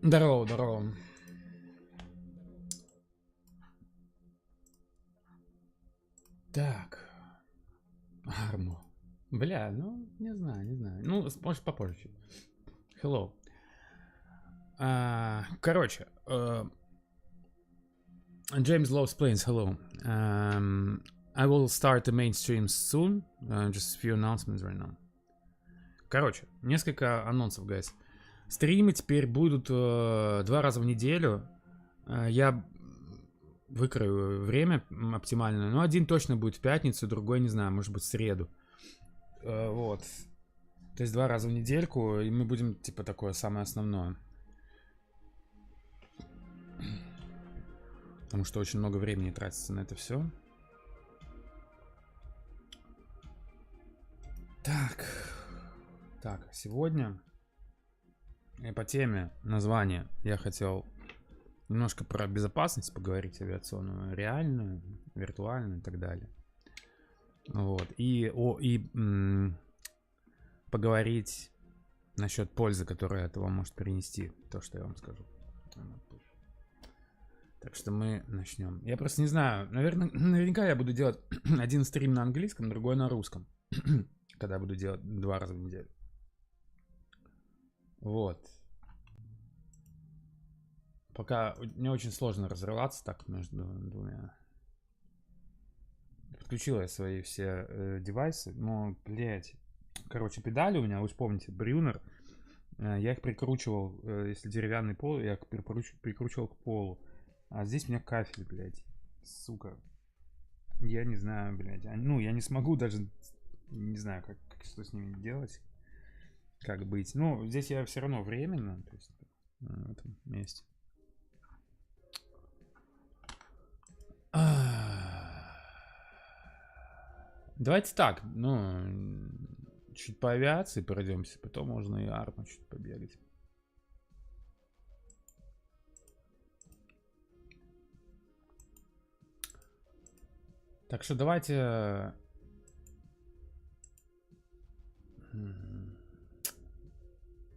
Здорово, здорово. Так. Арму. Бля, ну, не знаю. Ну, может, попозже чуть. Hello. Короче, James Loves Planes, hello. I will start the mainstream soon. Just a few announcements right now. Короче, несколько анонсов, guys. Стримы теперь будут 2 раза в неделю. Я выкрою время оптимальное. Но один точно будет в пятницу, другой, не знаю, может быть, в среду. Вот. То есть 2 раза в недельку, и мы будем, типа, такое самое основное. Потому что очень много времени тратится на это все. Так, сегодня по теме названия я хотел немножко про безопасность поговорить авиационную, реальную, виртуальную и так далее. Вот. И поговорить насчет пользы, которую это вам может принести, то, что я вам скажу. Так что мы начнем. Я просто не знаю, наверняка я буду делать один стрим на английском, другой на русском, когда буду делать 2 раза в неделю. Вот. Пока мне очень сложно разрываться так между двумя. Подключил я свои все девайсы, но, блять. Короче, педали у меня, вы же помните, Брюнер. Я их прикручивал, если деревянный пол, я их прикручивал к полу. А здесь у меня кафель, блядь. Сука. Я не знаю, блядь. Ну, я не смогу даже... Не знаю, что с ними делать. Как быть. Ну, здесь я все равно временно. То есть, в этом месте. Давайте так. Ну, чуть по авиации пройдемся. Потом можно и арму чуть побегать. Так что давайте...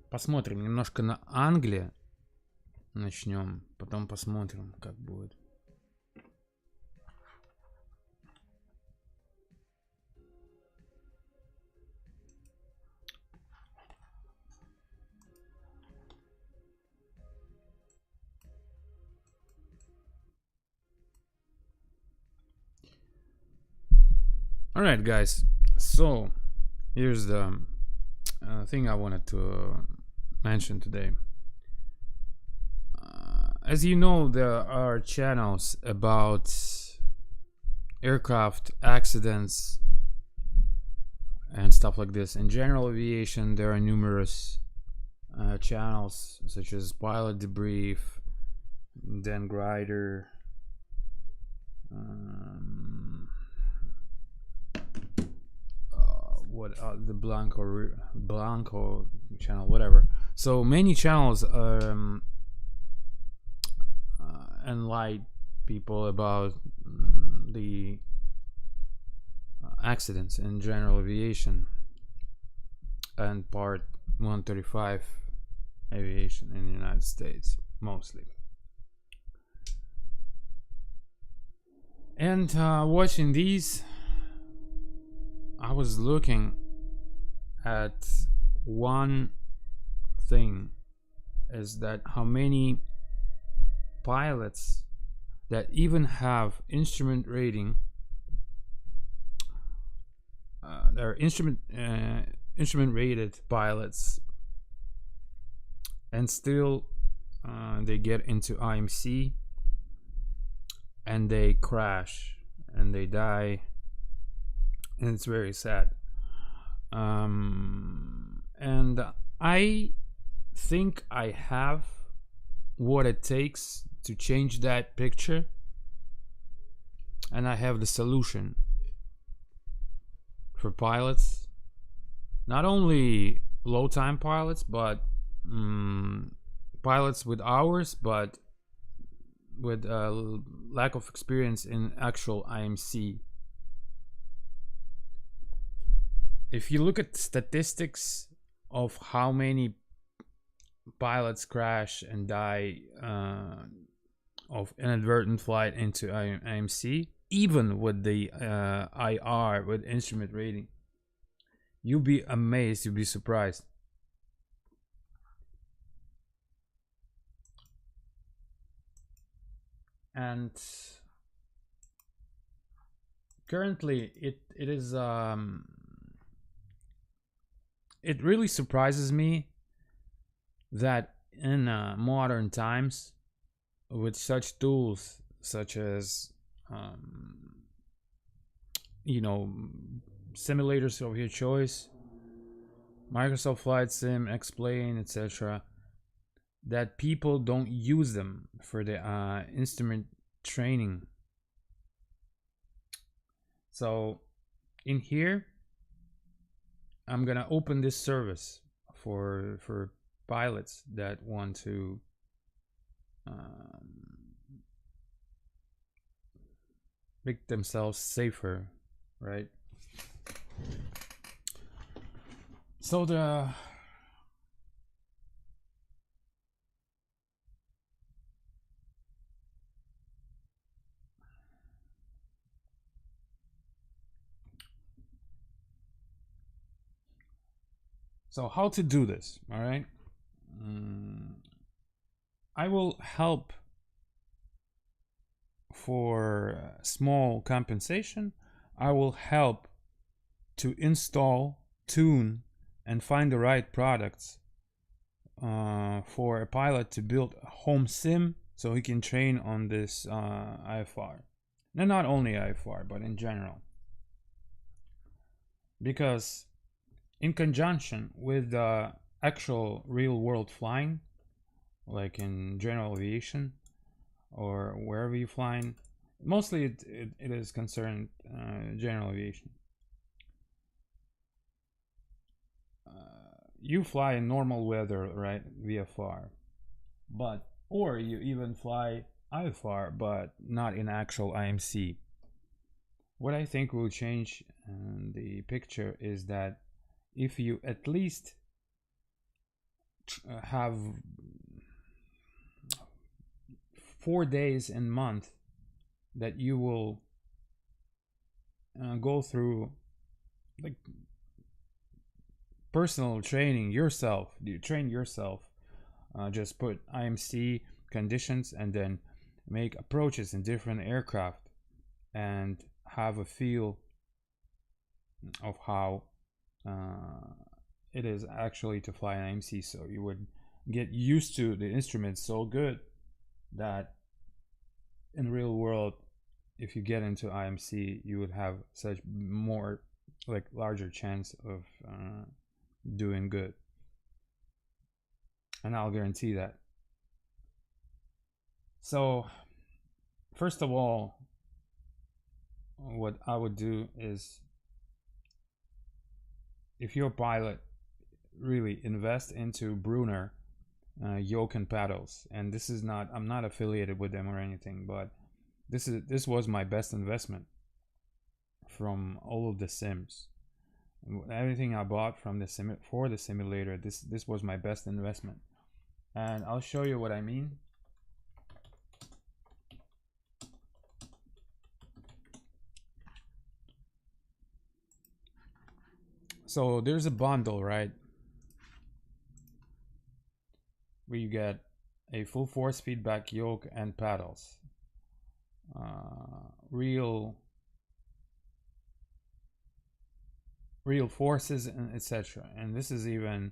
Посмотрим немножко на Англию. Начнем. Потом посмотрим, как будет. Alright, guys. So, here's the thing I wanted to mention today. As you know, there are channels about aircraft accidents and stuff like this. In general aviation, there are numerous channels such as Pilot Debrief, Dan Grider, the Blanco channel, whatever. So many channels enlighten people about the accidents in general aviation and part 135 aviation in the United States mostly. And watching these, I was looking at one thing, is that how many pilots that even have instrument rating, they're instrument rated pilots, and still they get into IMC and they crash and they die, and it's very sad. And I think I have what it takes to change that picture, and I have the solution for pilots, not only low time pilots, but pilots with hours but with lack of experience in actual IMC. If you look at statistics of how many pilots crash and die of inadvertent flight into IMC, even with the IR, with instrument rating. You'll be amazed, you'll be surprised. And currently it is it really surprises me that in modern times, with such tools such as you know, simulators of your choice, Microsoft Flight Sim, X-Plane, etc., that people don't use them for the instrument training. So in here, I'm gonna open this service for pilots that want to make themselves safer, right? So how to do this, all right? I will help for small compensation. I will help to install, tune, and find the right products for a pilot to build a home sim so he can train on this IFR. And not only IFR, but in general. Because in conjunction with the actual real world flying, like in general aviation or wherever you're flying, mostly it is concerned general aviation. You fly in normal weather, right, VFR, but or you even fly IFR, but not in actual IMC. What I think will change the picture is that if you at least have 4 days in month that you will go through like personal training yourself, you train yourself, just put IMC conditions and then make approaches in different aircraft and have a feel of how it is actually to fly an IMC. So you would get used to the instruments so good that in real world, if you get into IMC, you would have such more like larger chance of doing good, and I'll guarantee that. So first of all, what I would do is, if you're a pilot, really invest into Brunner yoke and paddles. And this is not, I'm not affiliated with them or anything, but this was my best investment from all of the sims. Everything I bought from the for the simulator, this was my best investment. And I'll show you what I mean. So there's a bundle, right, where you get a full force feedback yoke and paddles, real forces, and etc. And this is even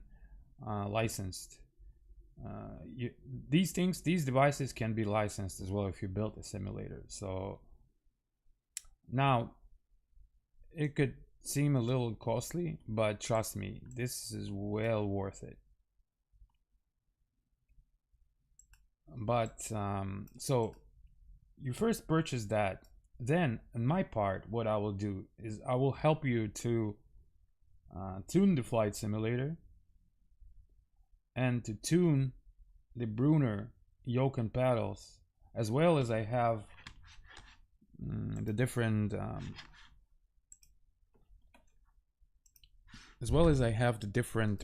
licensed. These devices can be licensed as well if you build a simulator. So now it could seem a little costly, but trust me, this is well worth it. But so you first purchase that, then on my part, what I will do is I will help you to tune the flight simulator and to tune the Brunner yoke and paddles, as well as I have the different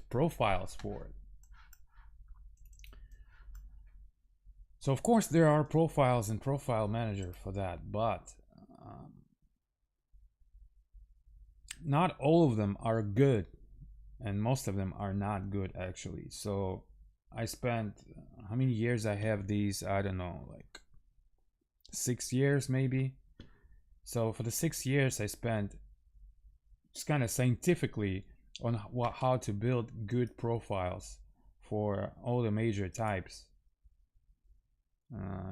profiles for it. So of course there are profiles and profile manager for that, but not all of them are good, and most of them are not good actually. So I spent, how many years I have these? I don't know, like 6 years maybe. So for the 6 years I spent just kind of scientifically on how to build good profiles for all the major types.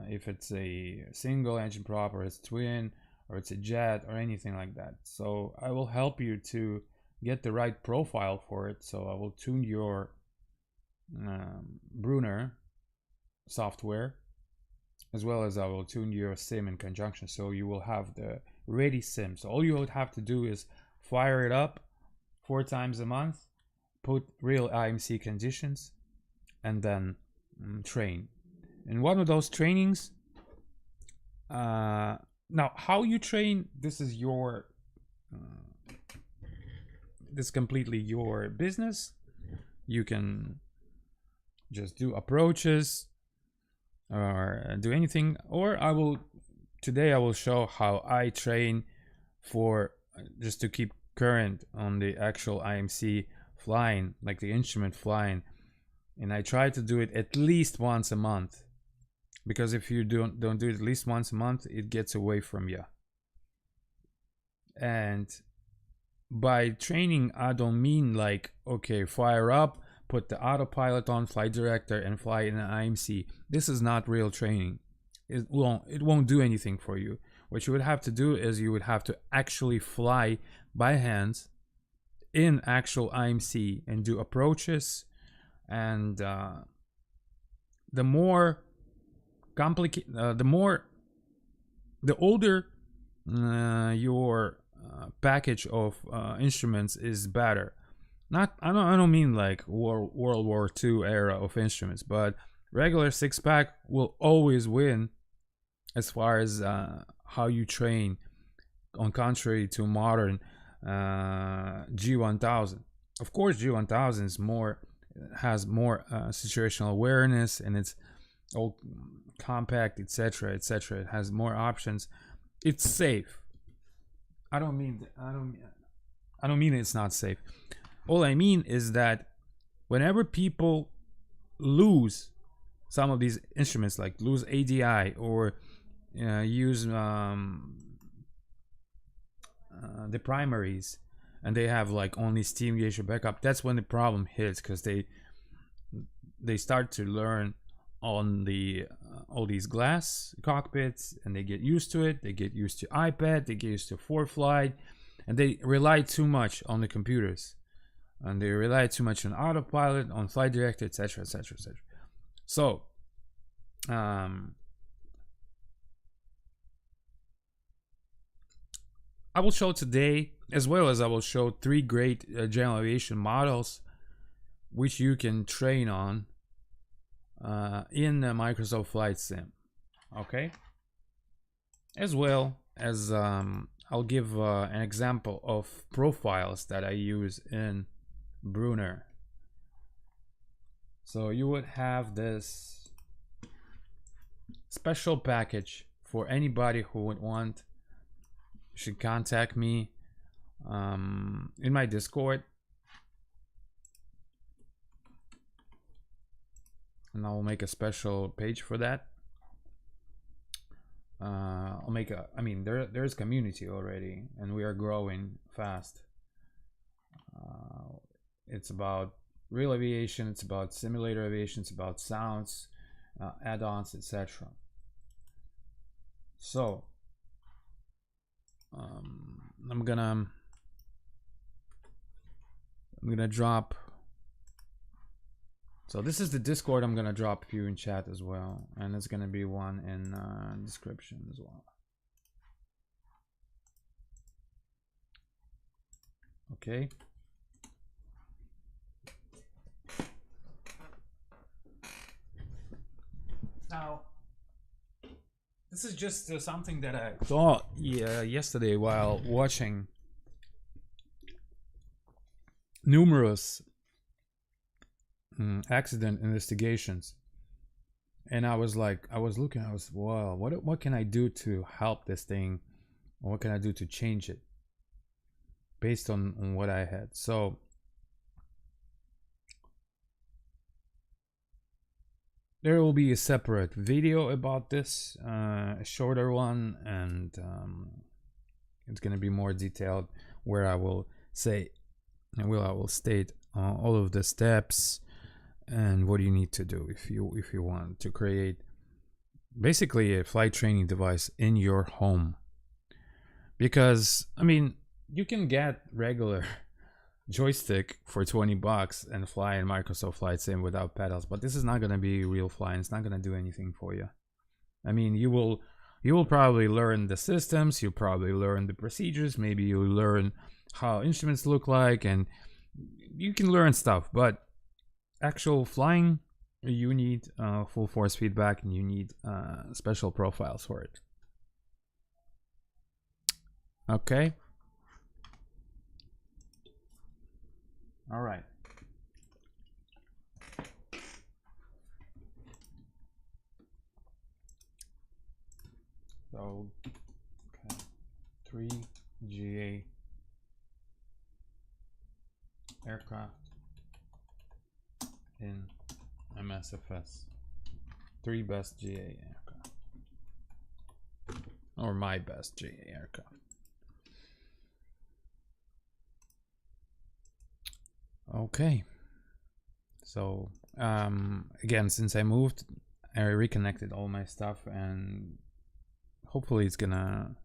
If it's a single engine prop, or it's twin, or it's a jet, or anything like that. So I will help you to get the right profile for it. So I will tune your Brunner software, as well as I will tune your sim in conjunction, so you will have the ready sim. So all you would have to do is fire it up 4 times a month, put real IMC conditions, and then train. And one of those trainings, now how you train, this is your this is completely your business. You can just do approaches or do anything, or today I will show how I train for just to keep current on the actual IMC flying, like the instrument flying. And I try to do it at least once a month, because if you don't do it at least once a month, it gets away from you. And by training, I don't mean like, okay, fire up, put the autopilot on, flight director, and fly in an IMC. This is not real training. It won't do anything for you. What you would have to do is you would have to actually fly by hand in actual IMC and do approaches. And the more complicated, the older your package of instruments is better. I don't mean like World War II era of instruments, but regular 6-pack will always win as far as how you train, on contrary to modern G1000. Of course, G1000 has more situational awareness, and it's all compact, etc., etc. It has more options. It's safe. I don't mean it's not safe. All I mean is that whenever people lose some of these instruments, like lose ADI or use the primaries, and they have like only steam gauge or backup, that's when the problem hits, because they start to learn on the all these glass cockpits, and they get used to it. They get used to iPad, they get used to ForeFlight, and they rely too much on the computers, and they rely too much on autopilot, on flight director, etc., etc., etc. So I will show today, as well as I will show 3 great general aviation models which you can train on in Microsoft Flight Sim. Okay, as well as I'll give an example of profiles that I use in Brunner. So you would have this special package for anybody who would want. Should contact me in my Discord, and I'll make a special page for that. I'll make there's community already, and we are growing fast. It's about real aviation, it's about simulator aviation, it's about sounds, add-ons, etc. So I'm gonna drop. So this is the Discord. I'm gonna drop a few in chat as well, and it's gonna be one in description as well. Okay. Now, this is just something that I thought yesterday while watching numerous accident investigations. And I was like, I was looking, I was, wow, what can I do to help this thing? Or what can I do to change it based on what I had? So there will be a separate video about this, a shorter one, and it's gonna be more detailed, where I will say, I will state all of the steps and what you need to do if you want to create basically a flight training device in your home. Because I mean, you can get regular joystick for 20 bucks and fly in Microsoft Flight Sim without pedals, but this is not going to be real flying. It's not going to do anything for you. I mean, you will probably learn the systems, you probably learn the procedures, maybe you learn how instruments look like, and you can learn stuff, but actual flying, you need full force feedback, and you need special profiles for it. Okay. All right. So, okay, 3 GA aircraft in MSFS. 3 best GA aircraft. Or my best GA aircraft. Okay. So, again, since I moved, I reconnected all my stuff, and hopefully it's gonna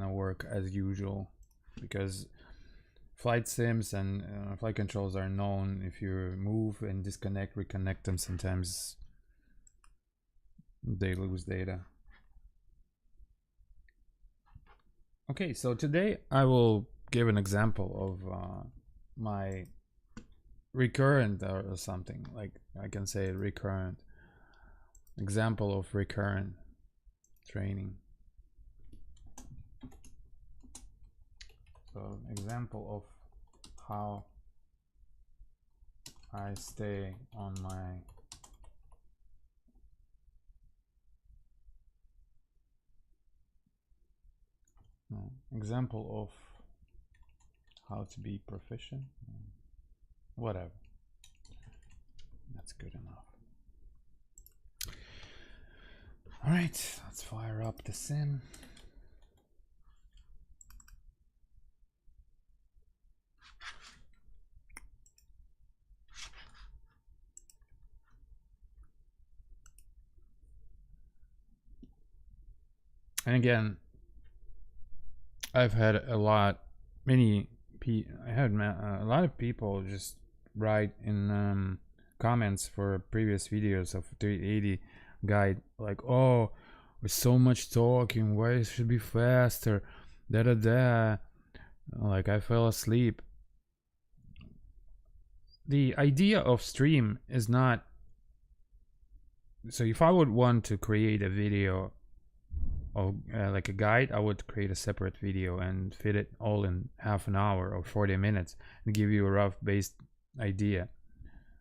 work as usual, because flight sims and flight controls are known, if you move and disconnect, reconnect them, sometimes they lose data. Okay, so today I will give an example of my recurrent or something, like I can say recurrent example of recurrent training. So example of how I stay on my example of how to be proficient, whatever, that's good enough. All right, let's fire up the sim. And again, I've had a lot of people just write in comments for previous videos of 380 guide, like, oh, with so much talking, why it should be faster, like I fell asleep. The idea of stream is not, so if I would want to create a video of like a guide, I would create a separate video and fit it all in half an hour or 40 minutes and give you a rough based idea.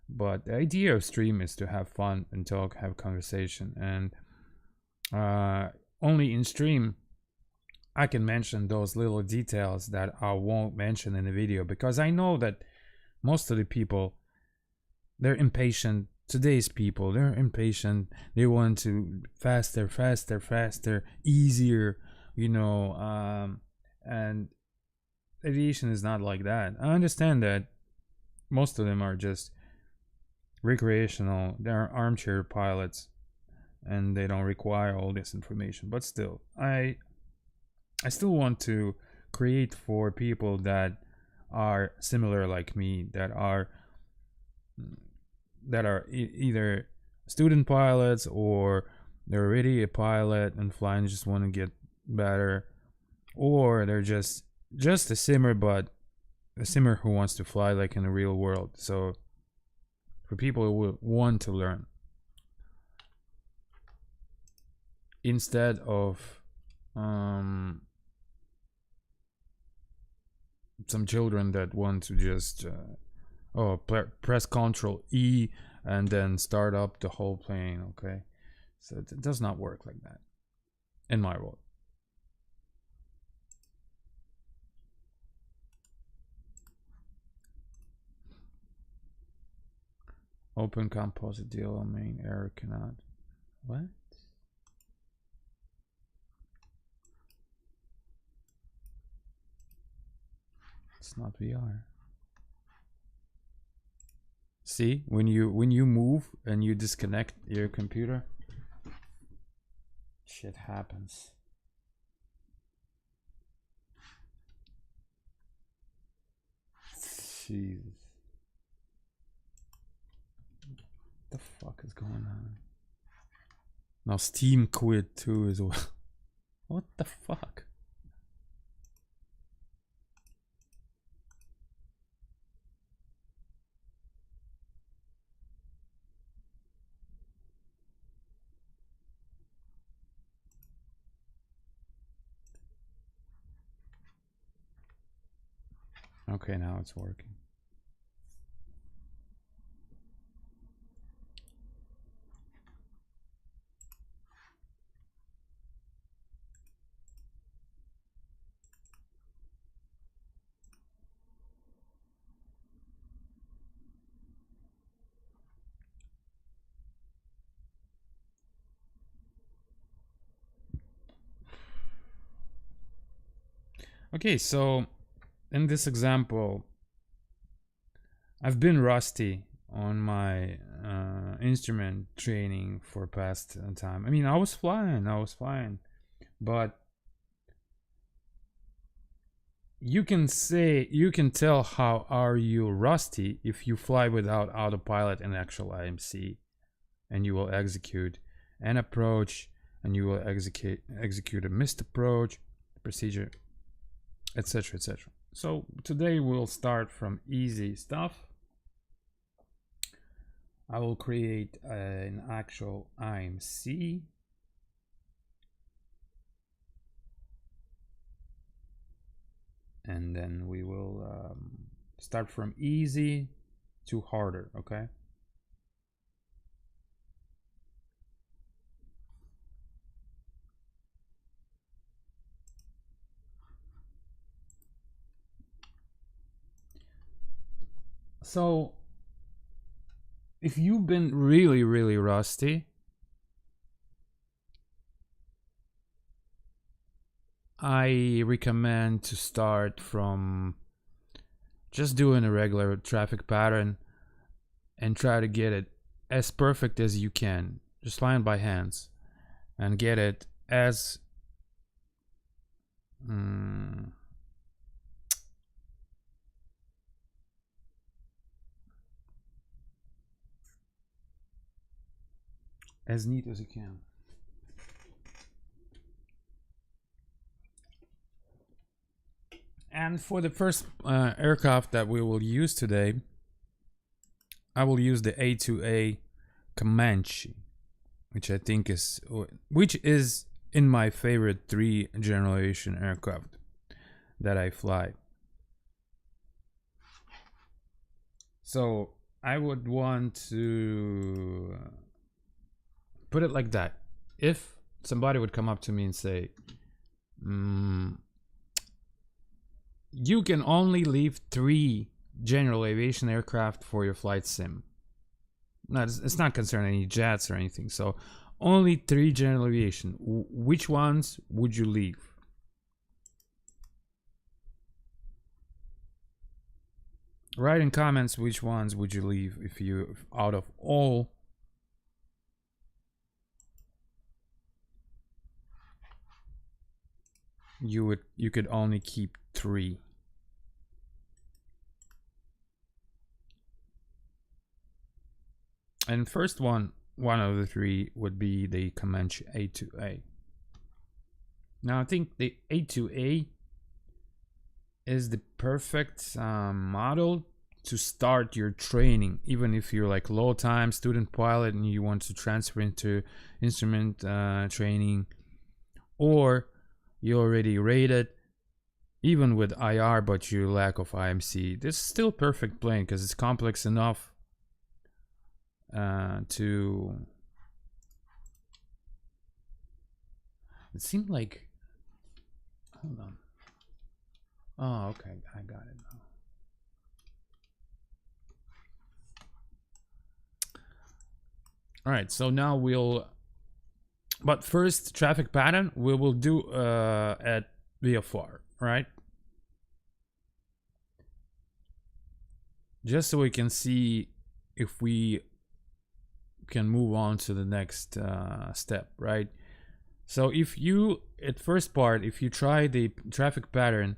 But the idea of stream is to have fun and talk, have conversation, and only in stream I can mention those little details that I won't mention in the video, because I know that most of the people, they're impatient. Today's people, they're impatient. They want to faster, easier, and aviation is not like that. I understand that most of them are just recreational, they're armchair pilots, and they don't require all this information. But still, I still want to create for people that are similar like me, that are either student pilots, or they're already a pilot and flying, just want to get better, or they're just a simmer, but a simmer who wants to fly like in the real world. So for people who want to learn, instead of some children that want to just press Ctrl E and then start up the whole plane. Okay, so it does not work like that in my world. Open composite deal on main error cannot. What? It's not VR. See, when you move and you disconnect your computer, shit happens. Jesus. What the fuck is going on? Now Steam quit too as well. What the fuck? Okay, now it's working. Okay, so in this example, I've been rusty on my instrument training for past time. I mean, I was flying, but you can tell how are you rusty if you fly without autopilot and actual IMC, and you will execute an approach, and you will execute a missed approach procedure, etc., etc. So today we'll start from easy stuff. I will create an actual IMC. And then we will start from easy to harder, okay? So if you've been really rusty, I recommend to start from just doing a regular traffic pattern and try to get it as perfect as you can, just flying by hands, and get it as as neat as you can. And for the first aircraft that we will use today, I will use the A2A Comanche, which I think is in my favorite 3 generation aircraft that I fly. So I would want to put it like that. If somebody would come up to me and say, you can only leave 3 general aviation aircraft for your flight sim. No, it's not concerning any jets or anything. So only 3 general aviation. Which ones would you leave? Write in comments which ones would you leave if out of all you could only keep 3. And first one of the 3 would be the Comanche A2A. Now I think the A2A is the perfect model to start your training, even if you're like low time student pilot and you want to transfer into instrument training, or you already rated even with IR but you lack of IMC. This is still perfect plane because it's complex enough to. It seemed like. Hold on. Oh, okay, I got it now. All right, so now we'll. But first, traffic pattern we will do at VFR, right? Just so we can see if we can move on to the next step, right? So if you, at first part, if you try the traffic pattern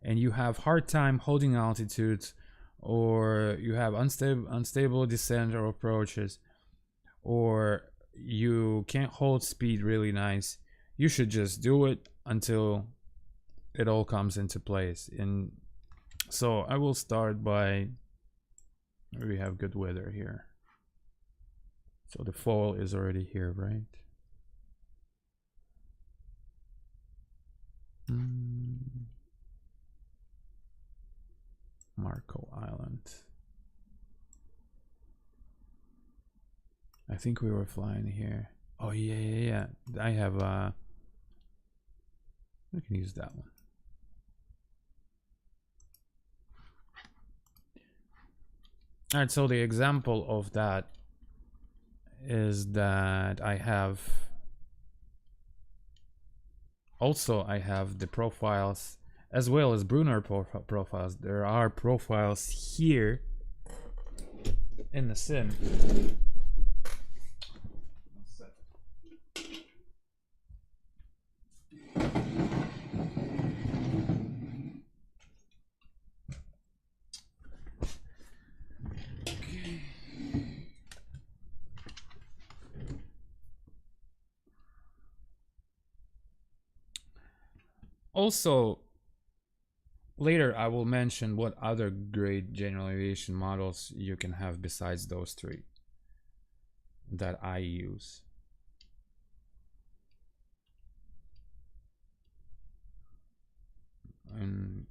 and you have hard time holding altitudes, or you have unstable descent or approaches, or you can't hold speed really nice, you should just do it until it all comes into place. And so I will start by, we have good weather here. So the fall is already here, right? Marco Island. I think we were flying here. Oh yeah. I have we can use that one. All right, so the example of that is that I have the profiles as well as Brunner profiles. There are profiles here in the sim. Also, later I will mention what other great general aviation models you can have besides those three that I use. And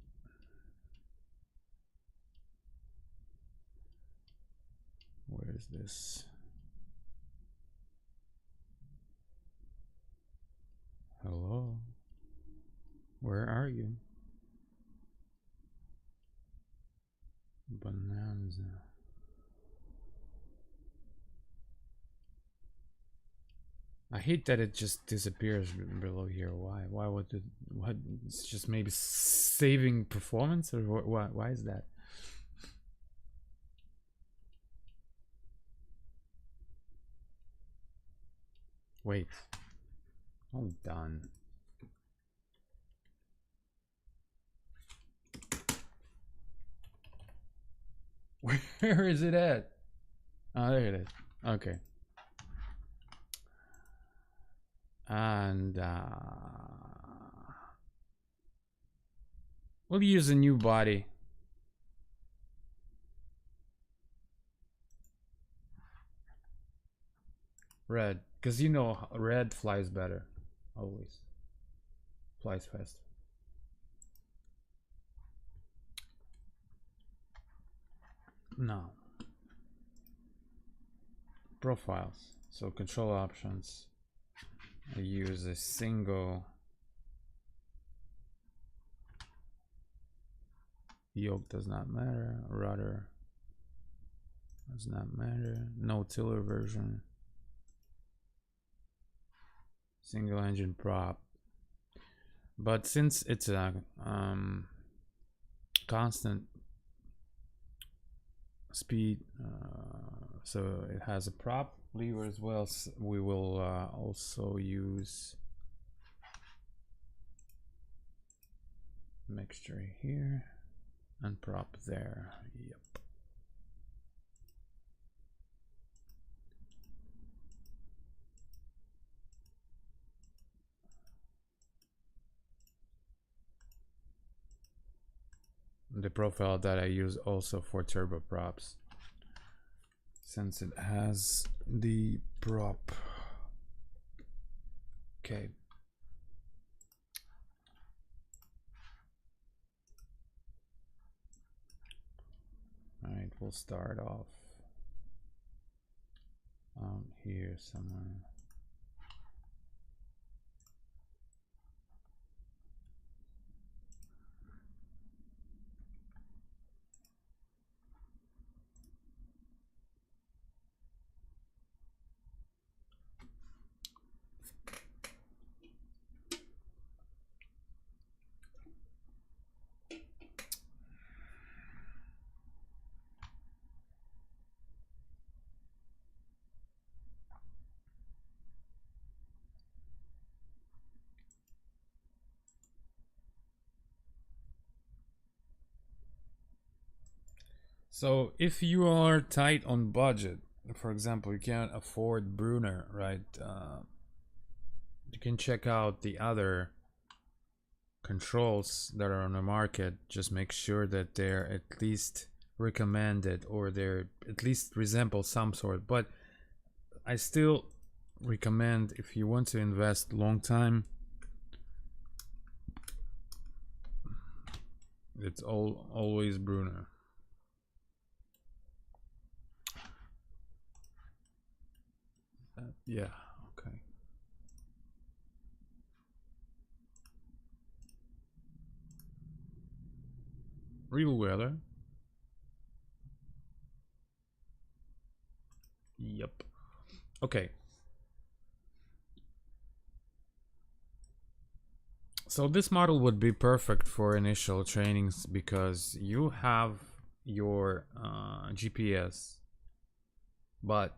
where is this? Hello? Where are you? Bonanza. I hate that it just disappears below here. Why would it? What? It's just maybe saving performance, or why is that? Wait. Hold on. Where is it at? Oh, there it is. Okay. And we'll use a new body. Red, because you know red flies better. Always flies faster. Now, profiles. So control options. I use a single yoke, does not matter. Rudder does not matter. No tiller version. Single engine prop. But since it's a constant speed, so it has a prop lever as well, so we will also use mixture here and prop there. Yep. The profile that I use also for turboprops, since it has the prop. Okay. All right, we'll start off. Here somewhere. So if you are tight on budget, for example, you can't afford Bruner, right? You can check out the other controls that are on the market. Just make sure that they're at least recommended or they're at least resemble some sort. But I still recommend, if you want to invest long time, it's always Bruner. Yeah, okay. Real weather. Yep. Okay. So this model would be perfect for initial trainings because you have your GPS, but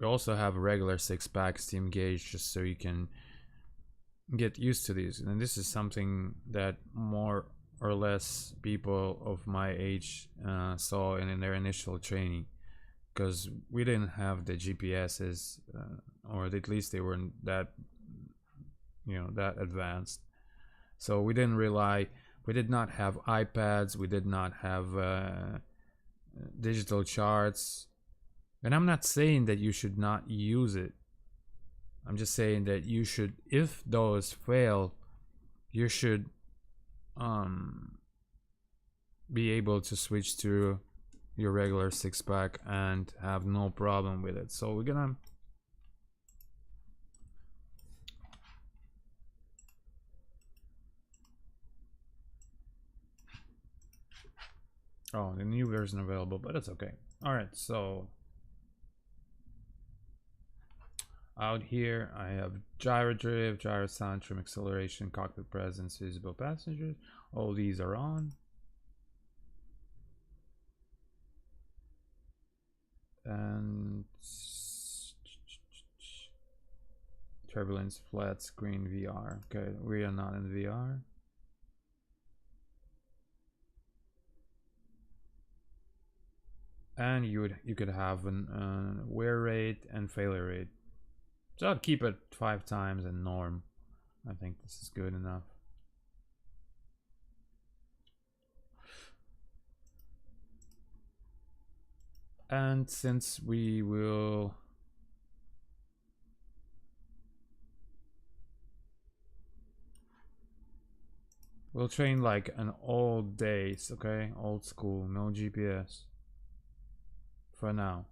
you also have a regular 6-pack steam gauge just so you can get used to these. And this is something that more or less people of my age saw in their initial training, because we didn't have the GPSs, or at least they weren't that, that advanced. So we didn't rely. We did not have iPads. We did not have digital charts. And I'm not saying that you should not use it. I'm just saying that you should, if those fail, you should be able to switch to your regular 6-pack and have no problem with it. So we're gonna the new version available, but it's okay. All right, so out here I have gyro drift, gyro sound, trim acceleration, cockpit presence, visible passengers. All these are on. And turbulence, flat screen, VR. Okay, we are not in VR. And you could have an wear rate and failure rate. So I'd keep it 5 times in norm. I think this is good enough. And since we will we'll train like an old days, okay? Old school, no GPS. For now.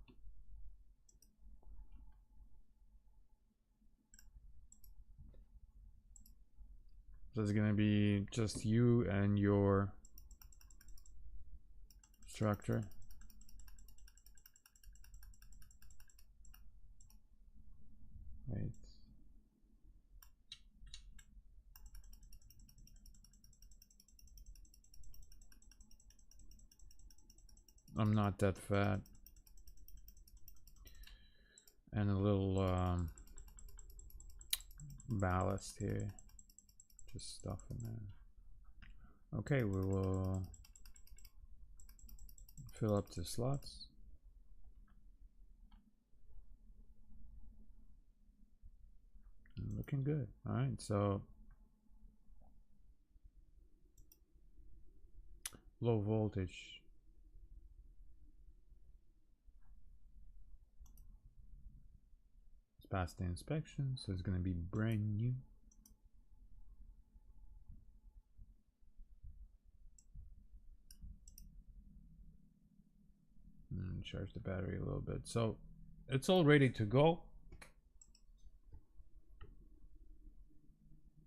So it's gonna be just you and your structure. Wait. I'm not that fat. And a little ballast here. Just stuff in there. Okay, we will fill up the slots. Looking good. All right, so low voltage. It's past the inspection, so it's gonna be brand new. charge the battery a little bit. So it's all ready to go.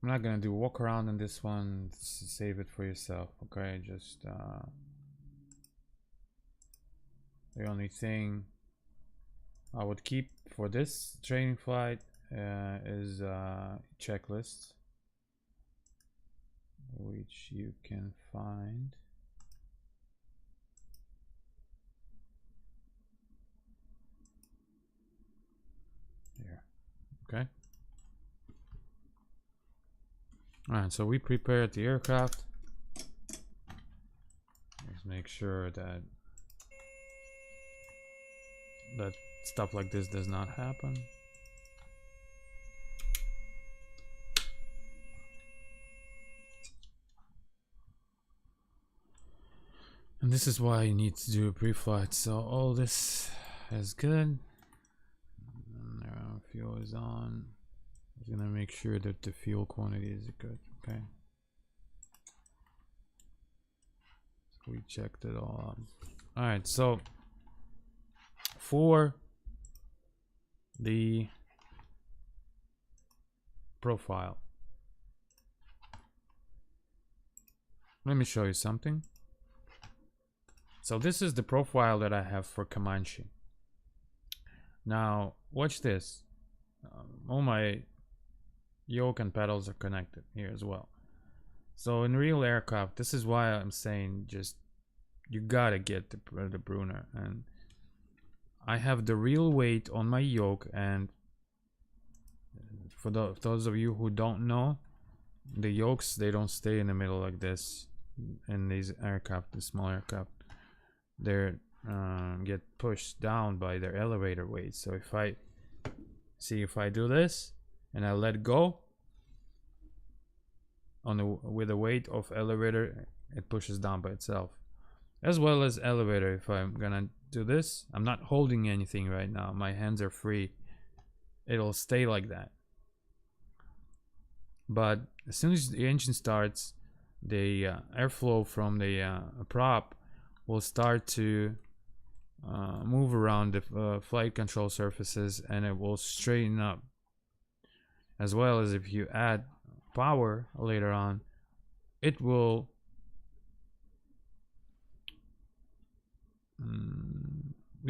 I'm not gonna do walk around in this one. Save it for yourself, okay? Just the only thing I would keep for this training flight is checklists, which you can find here. Okay. Alright, so we prepared the aircraft. Let's make sure that stuff like this does not happen. And this is why you need to do a pre-flight. So all this is good. And fuel is on. I'm gonna make sure that the fuel quantity is good. Okay. So we checked it all out. All right. So for the profile, let me show you something. So this is the profile that I have for Comanche. Now watch this. All my yoke and pedals are connected here as well. So in real aircraft, this is why I'm saying just you gotta get the Brunner. And I have the real weight on my yoke, and for those of you who don't know, the yokes, they don't stay in the middle like this in these aircraft, the small aircraft. They're get pushed down by their elevator weight. So if I do this and I let go on with the weight of elevator, it pushes down by itself. As well as elevator, if I'm gonna do this, I'm not holding anything right now, my hands are free, it'll stay like that. But as soon as the engine starts, the airflow from the prop will start to move around the flight control surfaces, and it will straighten up. As well as if you add power later on, it will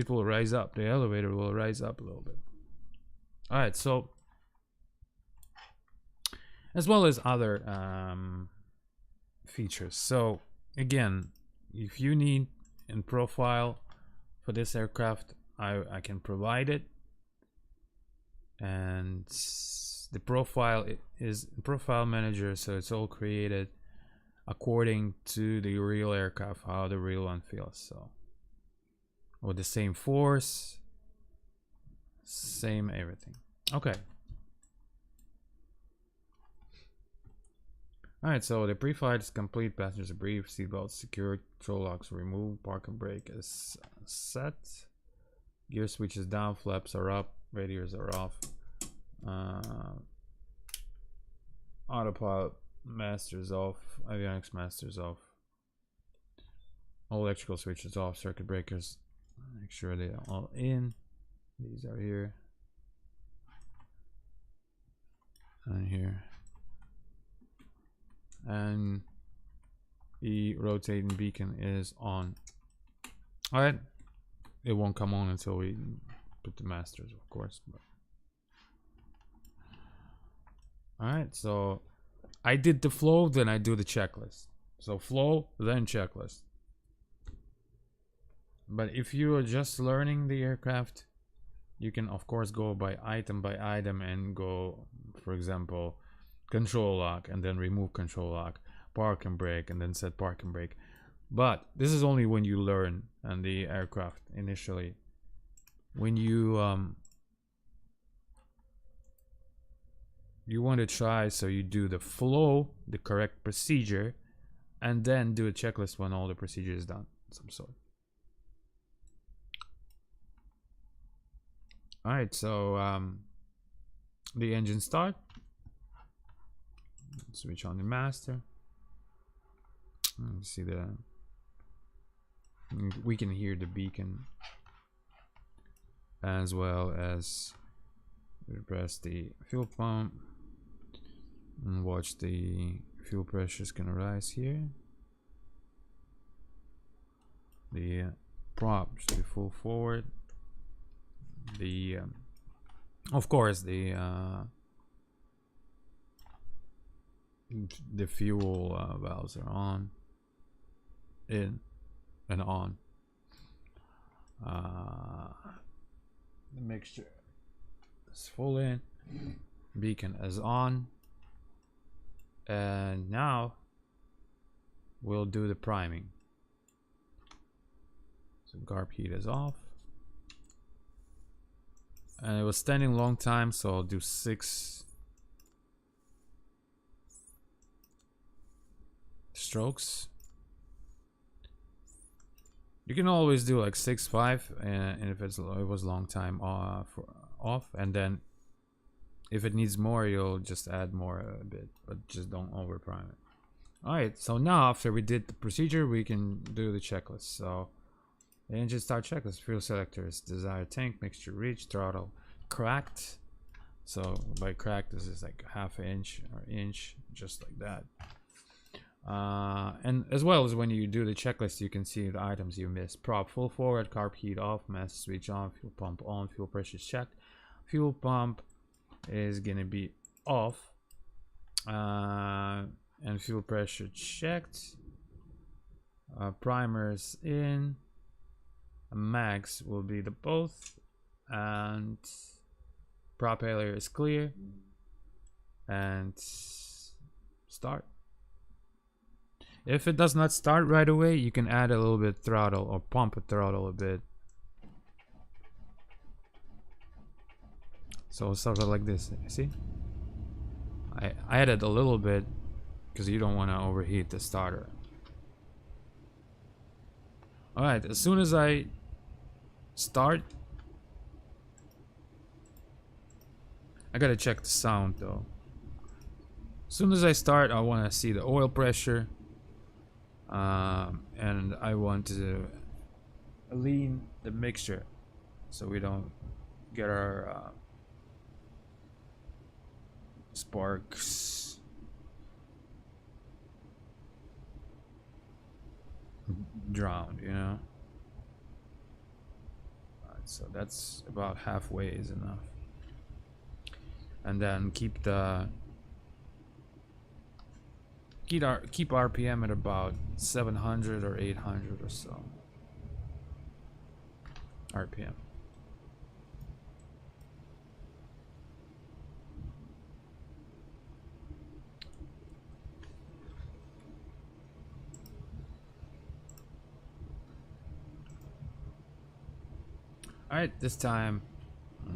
rise up. The elevator will rise up a little bit. All right, so as well as other features. So again, if you need in profile for this aircraft, I can provide it. And the profile is profile manager, so it's all created according to the real aircraft, how the real one feels. So with the same force, same everything. Okay. Alright, so the pre-flight is complete, passengers are briefed, seatbelts secured, control locks removed, park and brake is set, gear switches down, flaps are up, radiators are off, autopilot masters off, avionics masters off, all electrical switches off, circuit breakers, make sure they are all in, these are here, and here. And the rotating beacon is on. All right, it won't come on until we put the masters, of course. But all right, so I did the flow, then I do the checklist. So flow, then checklist. But if you are just learning the aircraft, you can of course go by item and go, for example, control lock and then remove control lock, park and brake and then set park and brake. But this is only when you learn on the aircraft initially. When you want to try, so you do the flow, the correct procedure, and then do a checklist when all the procedure is done, some sort. All right, so the engine start. Switch on the master. See we can hear the beacon as well as press the fuel pump and watch the fuel pressure is gonna rise here. The prop should be full forward. The of course the fuel valves are on, in and on. The mixture is full in, beacon is on, and now we'll do the priming. So carb heat is off, and it was standing long time, so I'll do 6 strokes. You can always do like 6-5, and if it was long time off, and then if it needs more, you'll just add more a bit, but just don't over prime it. All right, so now after we did the procedure, we can do the checklist. So engine start checklist: fuel selectors, desired tank, mixture reach, throttle cracked. So by cracked, this is like 1/2 inch or inch, just like that. And as well as when you do the checklist, you can see the items you missed. Prop full forward, carb heat off, mass switch on, fuel pump on, fuel pressure is checked. Fuel pump is gonna be off, and fuel pressure checked. Primers in, mags will be the both, and prop area is clear, and start. If it does not start right away, you can add a little bit throttle or pump the throttle a bit. So sort of like this, you see? I added a little bit because you don't want to overheat the starter. Alright, as soon as I start, I gotta check the sound though. As soon as I start, I want to see the oil pressure. And I want to lean the mixture so we don't get our sparks drowned, you know. Alright, so that's about halfway is enough, and then keep RPM at about 700 or 800 or so RPM. Alright, this time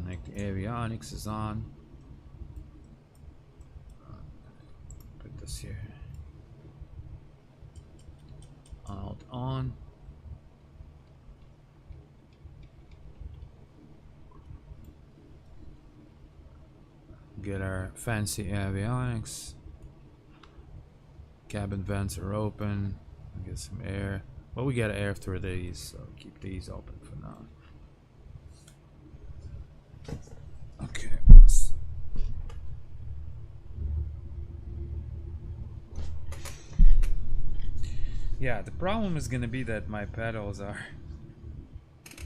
like the avionics is on. Put this here. Alt on. Get our fancy avionics. Cabin vents are open. Get some air. Well, we got air through these, so keep these open for now. Okay. Yeah, the problem is gonna be that my pedals are man,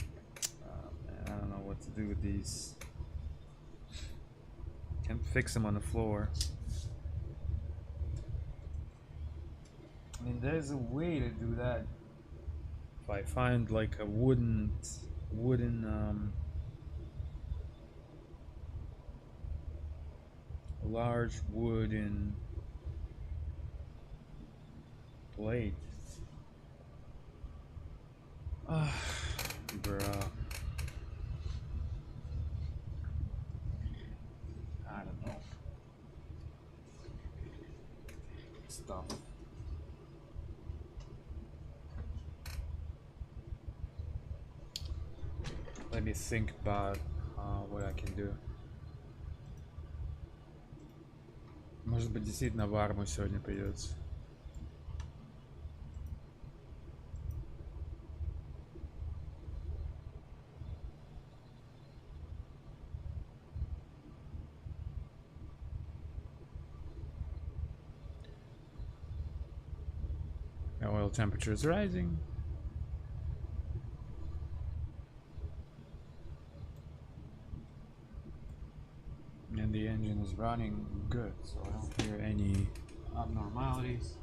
I don't know what to do with these. Can't fix them on the floor. I mean, there's a way to do that. If I find like a wooden large wooden plate. Bruh. I don't know. Stuff. Let me think about what I can do. Может быть, действительно в арму сегодня придется. Oil temperature is rising. And the engine is running good, so I don't hear any abnormalities.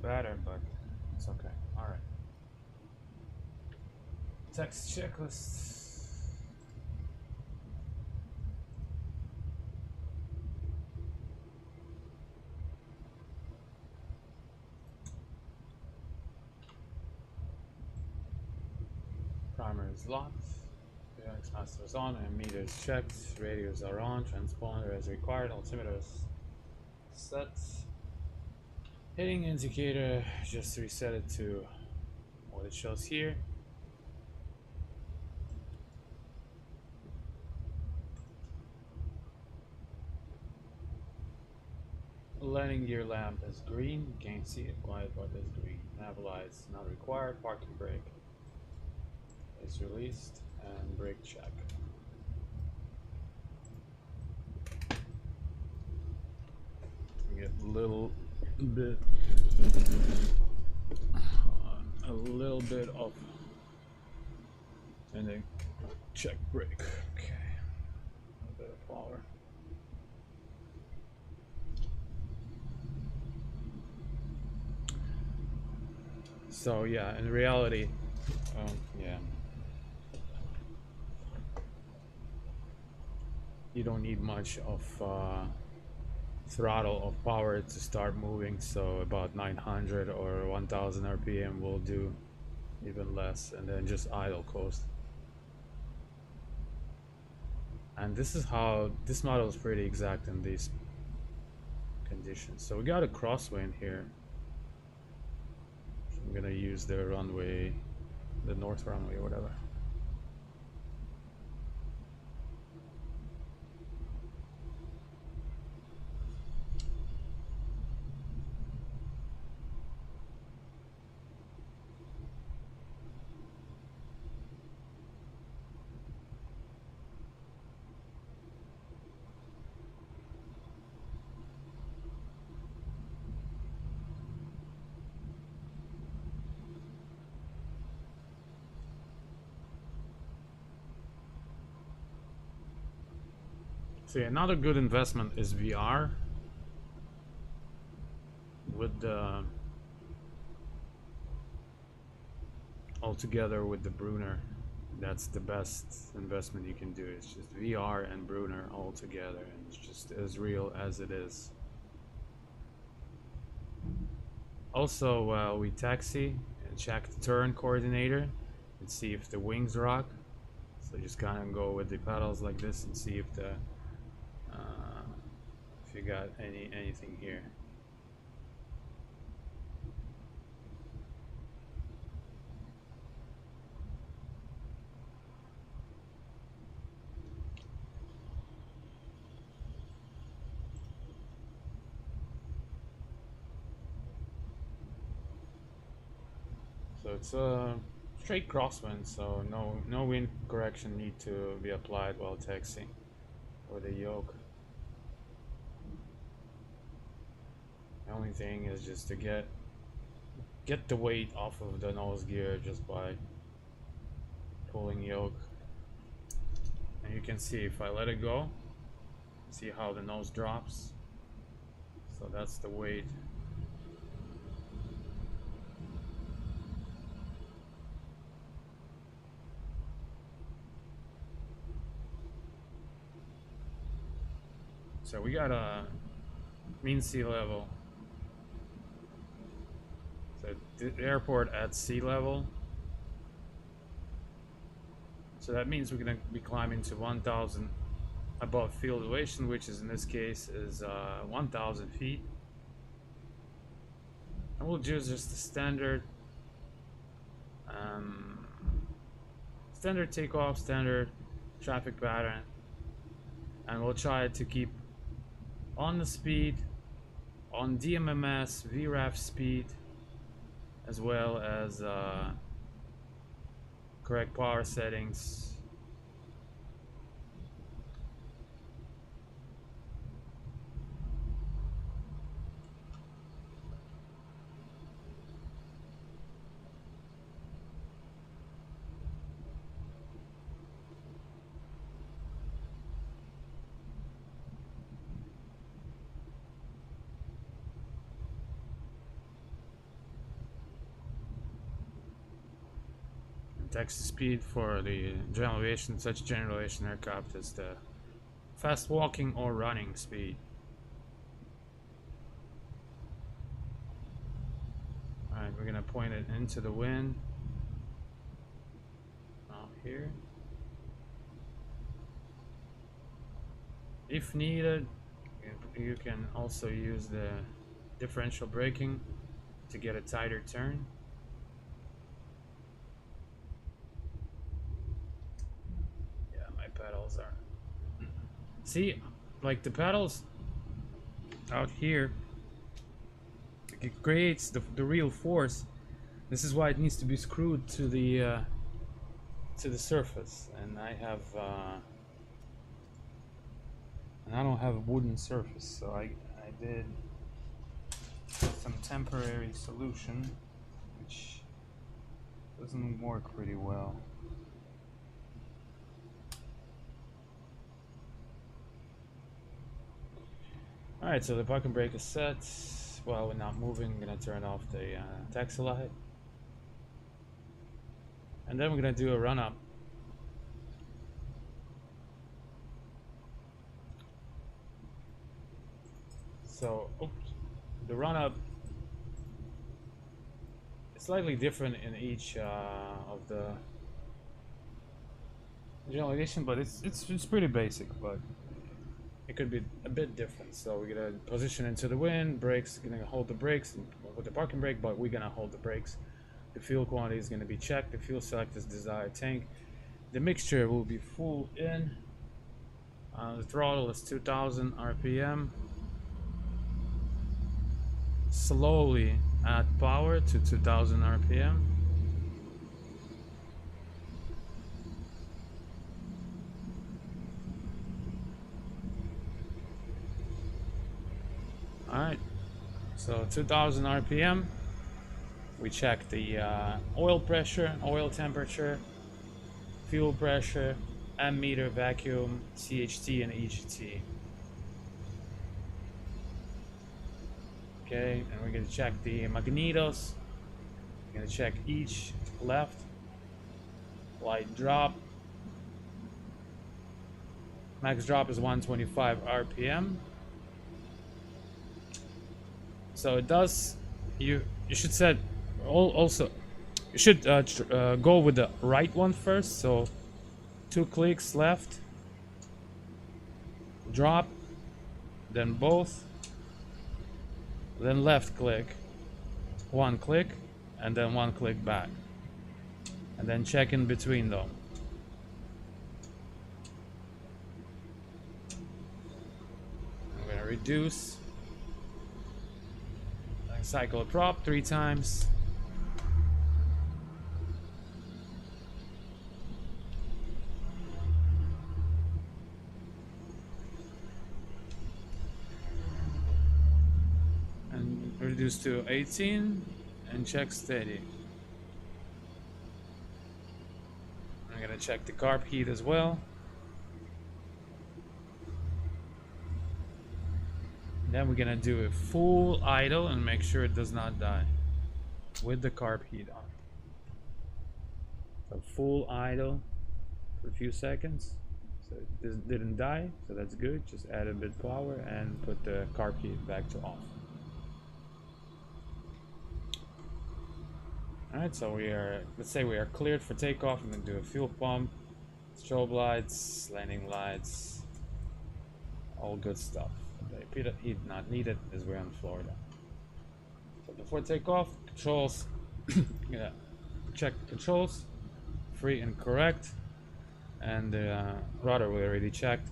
better, but it's okay. All right. Text checklist. Primer is locked. Phoenix master is on, and meters checked. Radios are on. Transponder as required. Altimeter is set. Hitting indicator, just reset it to what it shows here. Landing gear lamp is green. You can't see it quite, but it's green. Nav lights not required. Parking brake is released, and brake check. Get a little bit of and then check brake. Okay, a little bit of power. So yeah, in reality, yeah, you don't need much of throttle of power to start moving. So about 900 or 1000 RPM will do, even less, and then just idle coast. And this is how this model is pretty exact in these conditions. So we got a crosswind here. So I'm gonna use the runway, the north runway or whatever. So yeah, another good investment is VR with the altogether with the Brunner. That's the best investment you can do. It's just VR and Brunner all together, and it's just as real as it is. Also, while we taxi, check the turn coordinator and see if the wings rock. So just kind of go with the pedals like this and see if the if you got anything here. So it's a straight crosswind, so no wind correction need to be applied while taxiing with the yoke. The only thing is just to get the weight off of the nose gear just by pulling yoke. And you can see if I let it go, see how the nose drops. So that's the weight. So we got a mean sea level. So the airport at sea level. So that means we're gonna be climbing to 1000 above field elevation, which is in this case is 1000 feet. And we'll choose just the standard takeoff, standard traffic pattern, and we'll try to keep on the speed, on DMMS, VRAF speed, as well as correct power settings. taxi speed for the general aviation, such general aviation aircraft as the fast walking or running speed. Alright, we're gonna point it into the wind. Out here. If needed, you can also use the differential braking to get a tighter turn. Yeah, my pedals are... See, like the pedals out here, it creates the real force. This is why it needs to be screwed to the surface, and I don't have a wooden surface, so I did some temporary solution which doesn't work pretty well. Alright, so the parking brake is set. While we're not moving, I'm gonna turn off the taxi light, and then we're gonna do a run up. So, oops, the run up is slightly different in each of the general aviation, but it's pretty basic, but it could be a bit different. So we're gonna position into the wind, brakes, gonna hold the brakes with the parking brake, but we're gonna hold the brakes. The fuel quantity is gonna be checked, the fuel select is desired tank. The mixture will be full in. The throttle is 2000 RPM. Slowly add power to 2000 RPM. Alright, so 2000 RPM. We check the oil pressure, oil temperature, fuel pressure, ammeter, vacuum, CHT, and EGT. Okay, and we're going to check the magnetos. We're going to check each left, light drop. Max drop is 125 RPM. So it does, you should set, also, you should go with the right one first. So 2 clicks left, drop, then both, then left click, 1 click, and then 1 click back, and then check in between them. I'm gonna reduce, cycle a prop 3 times. And reduce to 18 and check steady. I'm gonna check the carb heat as well. Then we're gonna do a full idle and make sure it does not die with the carb heat on. So full idle for a few seconds. So it didn't die, so that's good. Just add a bit power and put the carb heat back to off. Alright, so let's say we are cleared for takeoff. I'm gonna do a fuel pump, strobe lights, landing lights, all good stuff. The repeater heat not needed as we're in Florida. So before takeoff, controls, yeah, check the controls, free and correct, and the rudder we already checked.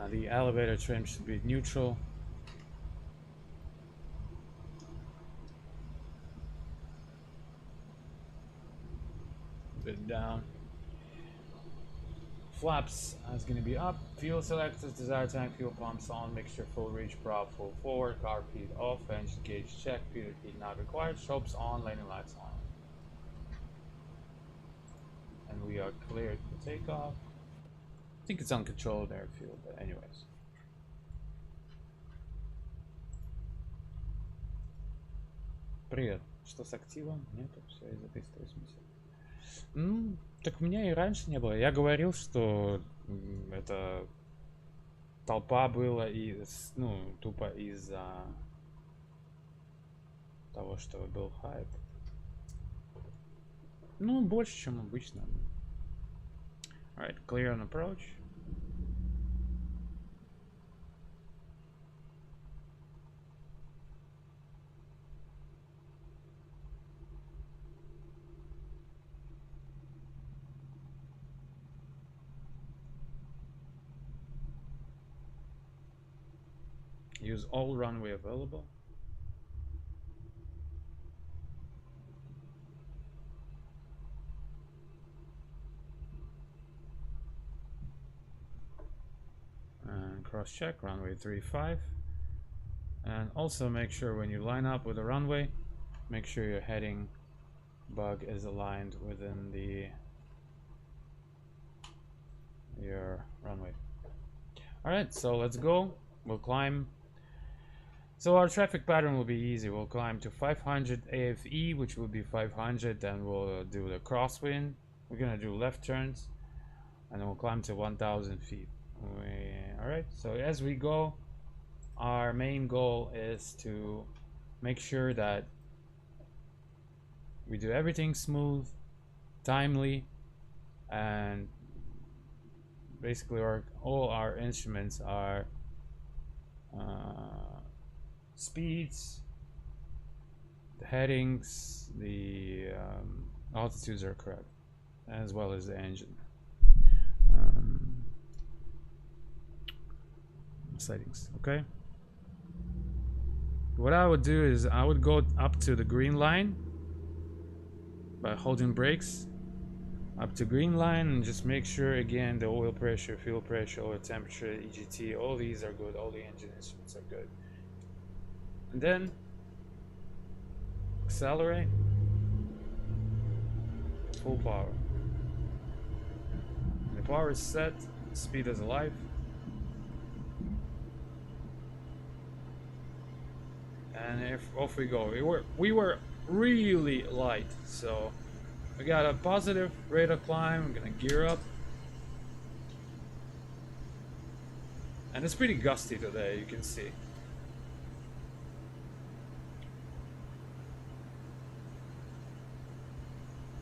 The elevator trim should be neutral. A bit down. Flaps is going to be up. Fuel selectors, desired tank, fuel pumps on, mixture full, reach prop full forward, carb heat off, engine gauge check, repeater heat not required, strobes on, landing lights on. And we are cleared for takeoff. I think it's uncontrolled airfield, but anyways. Привет. Что с активом? Нету, все из-за 380. Ну, так у меня и раньше не было. Я говорил, что это толпа была и, ну, тупо из-за того, что был хайп. Ну, больше, чем обычно. Alright, clear on approach. Use all runway available. And cross check runway 35. And also make sure when you line up with the runway, make sure your heading bug is aligned within your runway. Alright, so let's go. We'll climb. So our traffic pattern will be easy. We'll climb to 500 AFE, which will be 500, then we'll do the crosswind. We're gonna do left turns, and then we'll climb to 1,000 feet. Alright, so as we go, our main goal is to make sure that we do everything smooth, timely, and basically all our instruments are speeds, the headings, the altitudes are correct, as well as the engine settings. Okay, what I would do is I would go up to the green line by holding brakes up to green line, and just make sure again the oil pressure, fuel pressure, oil temperature, EGT, all these are good, all the engine instruments are good. And then accelerate full power. The power is set, speed is alive. And if off we go. We were really light, so we got a positive rate of climb. I'm gonna gear up. And it's pretty gusty today, you can see.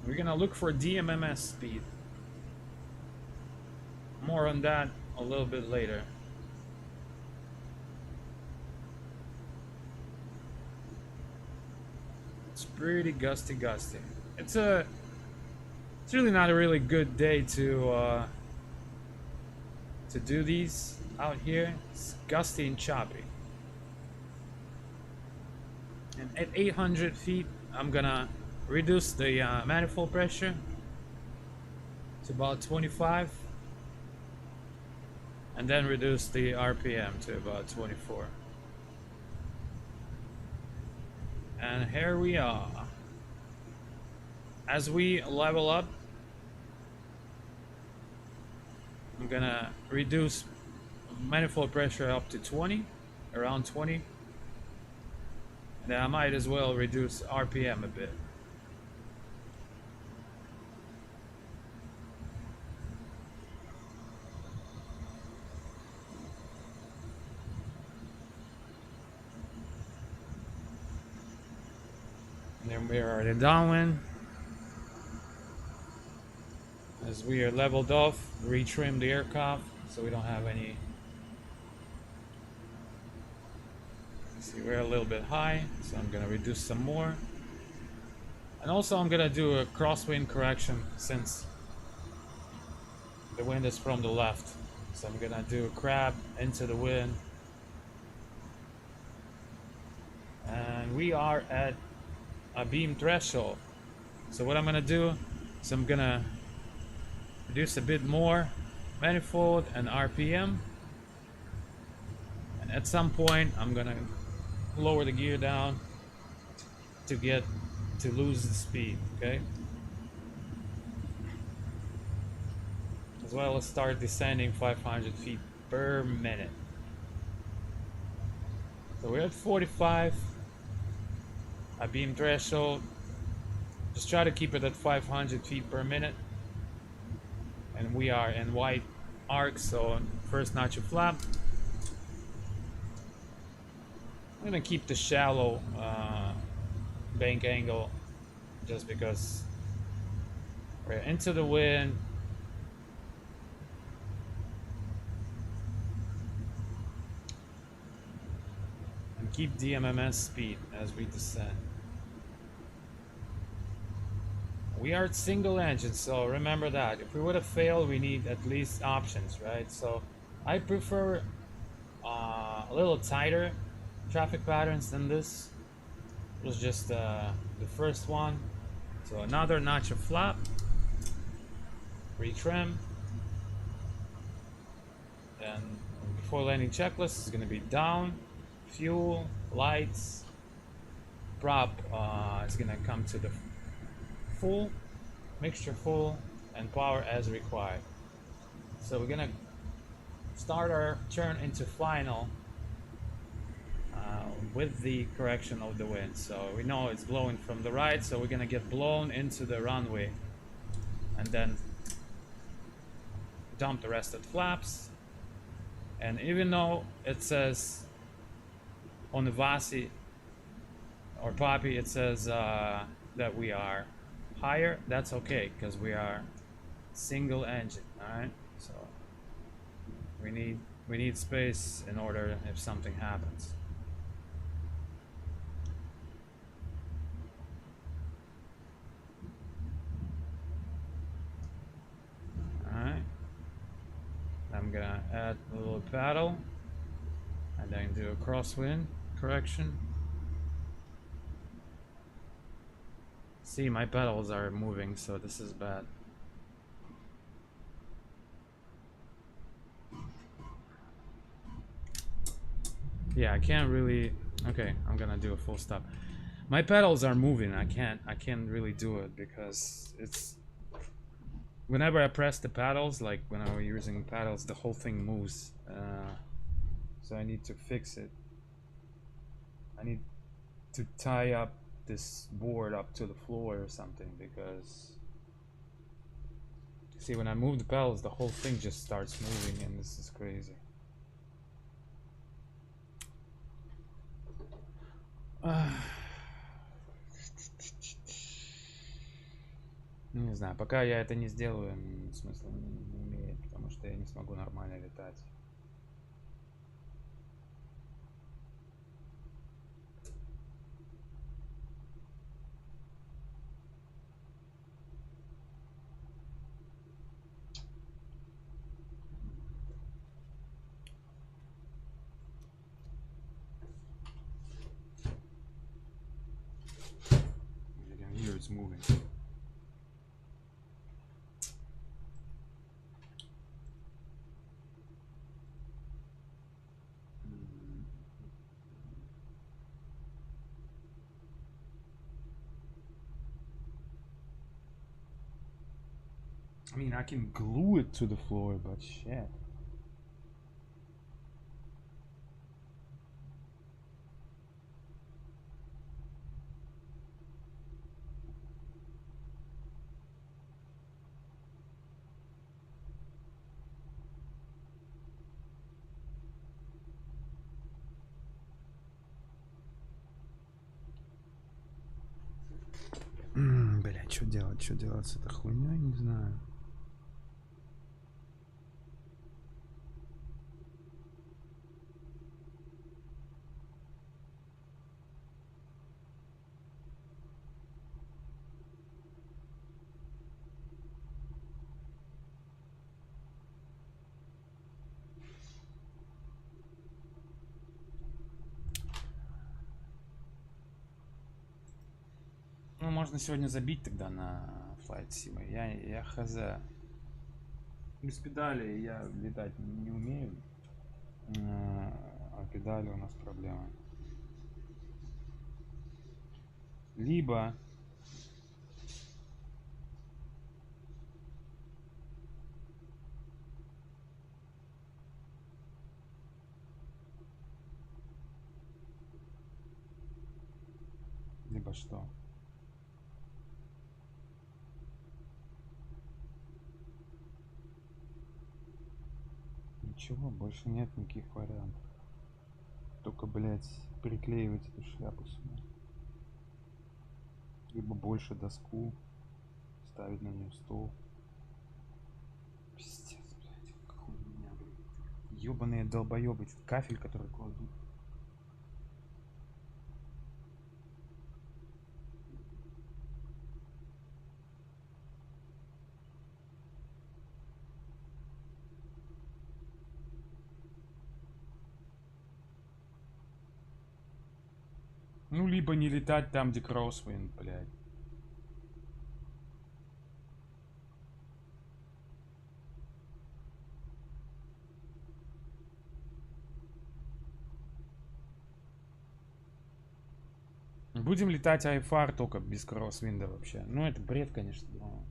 We're gonna look for DMMS speed. More on that a little bit later. It's pretty gusty. It's really not a really good day to do these out here. It's gusty and choppy. And at 800 feet, I'm gonna reduce the manifold pressure to about 25, and then reduce the RPM to about 24. And here we are. As we level up, I'm gonna reduce manifold pressure up to 20, around 20. And then I might as well reduce RPM a bit. And then we are in downwind. As we are leveled off, retrim the aircraft so we don't have any. See, we're a little bit high, so I'm gonna reduce some more. And also I'm gonna do a crosswind correction since the wind is from the left. So I'm gonna do a crab into the wind. And we are at a beam threshold. So what I'm gonna do is I'm gonna reduce a bit more manifold and RPM, and at some point I'm gonna lower the gear down to lose the speed, okay? As well as start descending 500 feet per minute. So we're at 45. a beam threshold. Just try to keep it at 500 feet per minute. And we are in white arc, so first notch of flap. I'm gonna keep the shallow bank angle just because we're into the wind. And keep the MMS speed as we descend. We are single engine, so remember that. If we would have failed, we need at least options, right? So I prefer a little tighter traffic patterns than this. It was just the first one. So another notch of flap, retrim, and before landing checklist is going to be down, fuel, lights, prop is going to come to the full, mixture full, and power as required. So we're going to start our turn into final with the correction of the wind. So we know it's blowing from the right, so we're gonna get blown into the runway and then dump the rest of the flaps. And even though it says on the Vasi or Poppy it says that we are higher, that's okay because we are single engine. All right, so we need space in order if something happens. Alright, I'm gonna add a little paddle and then do a crosswind correction. See, my pedals are moving, so this is bad. Yeah, I can't really. Okay, I'm gonna do a full stop. My pedals are moving. I can't really do it because it's whenever I press the paddles, like when I was using paddles, the whole thing moves. So I need to fix it. I need to tie up this board up to the floor or something because see, when I move the pedals, the whole thing just starts moving, and this is crazy. Не знаю, пока я это не сделаю, смысла не имеет, потому что я не смогу нормально летать. I can hear it's moving. I mean, I can glue it to the floor, but shit. Блять, что делать с этой хуйней, не знаю. Ну, можно сегодня забить тогда на Flight Sim. Я хз. Без педали я летать не умею. А педали у нас проблема. Либо обо что. Ничего, больше нет никаких вариантов. Только, блядь, приклеивать эту шляпу сюда. Либо больше доску, ставить на нее стол. Пиздец, блядь, хуйня, блядь. Ёбаные долбоёбы, кафель, который кладут. Ну, либо не летать там, где кроссвинд, блядь. Будем летать айфар только без кроссвинда вообще. Ну, это бред, конечно, но...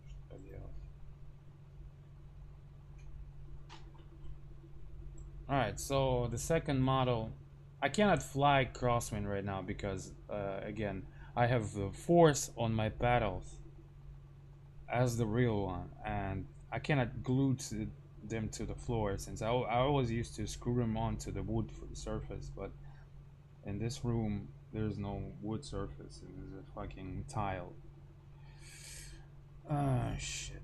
Что поделать. Alright, so the second model... I cannot fly crosswind right now because, again, I have force on my paddles as the real one, and I cannot glue them to the floor since I always used to screw them onto the wood for the surface, but in this room there's no wood surface, there's a fucking tile. Ah, shit.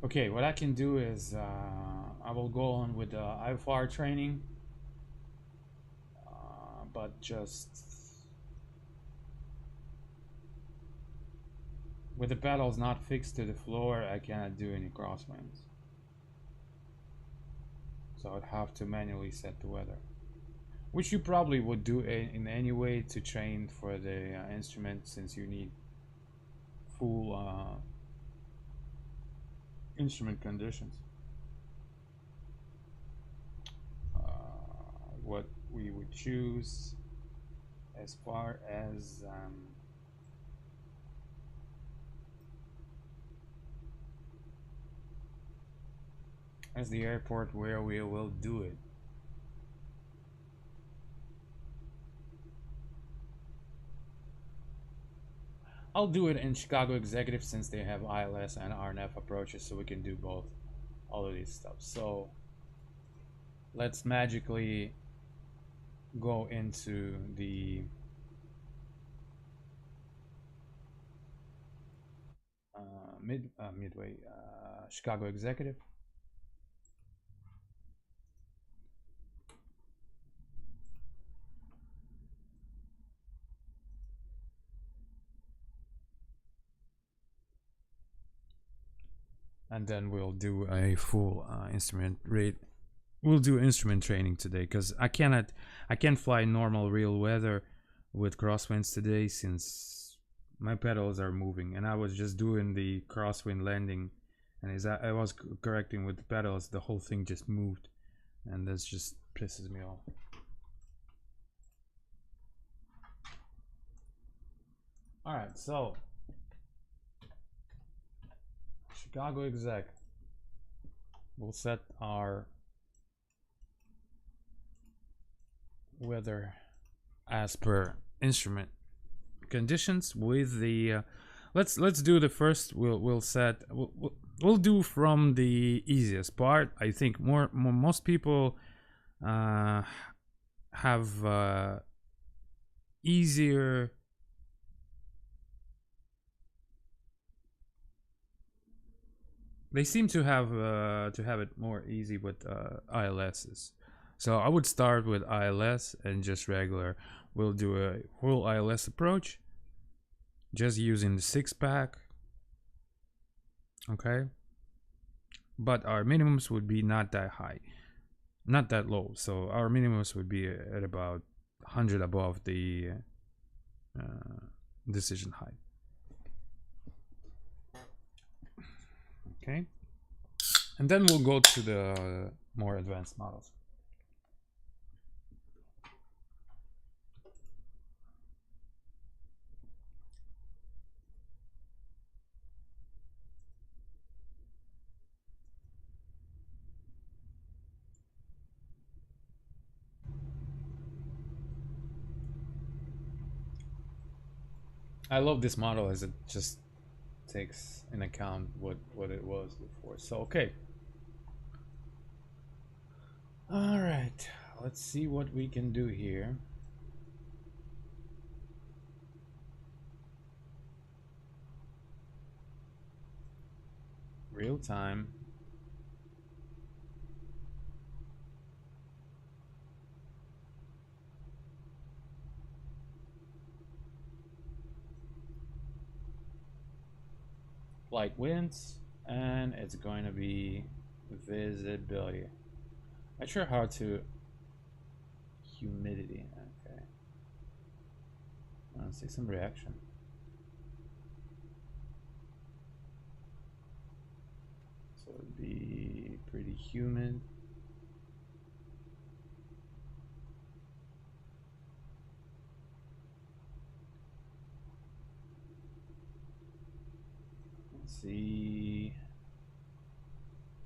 Okay, what I can do is I will go on with the IFR training, but just with the pedals not fixed to the floor, I cannot do any crosswinds. So I'd have to manually set the weather, which you probably would do in any way to train for the instrument, since you need full instrument conditions. What we would choose as far as the airport where we will do it. I'll do it in Chicago Executive since they have ILS and RNF approaches, so we can do both, all of these stuff. So let's magically go into the Midway Chicago Executive. And then we'll do a full instrument rate we'll do instrument training today because I can't fly normal real weather with crosswinds today since my pedals are moving, and I was just doing the crosswind landing, and as I was correcting with the pedals, the whole thing just moved, and this just pisses me off. All right, so Chicago exec. We'll set our weather as per instrument conditions with the let's do the first. We'll do from the easiest part. I think most people have easier they seem to have it more easy with ILSs. So I would start with ILS and just regular. We'll do a full ILS approach, just using the 6-pack. Okay. But our minimums would be not that high, not that low. So our minimums would be at about 100 above the decision height. Okay. And then we'll go to the more advanced models. I love this model as it just takes in account what it was before. So okay. All right, let's see what we can do here. Real time. Light winds, and it's going to be visibility. Not sure how to humidity. Okay, let's see some reaction. So it'd be pretty humid. Let's see.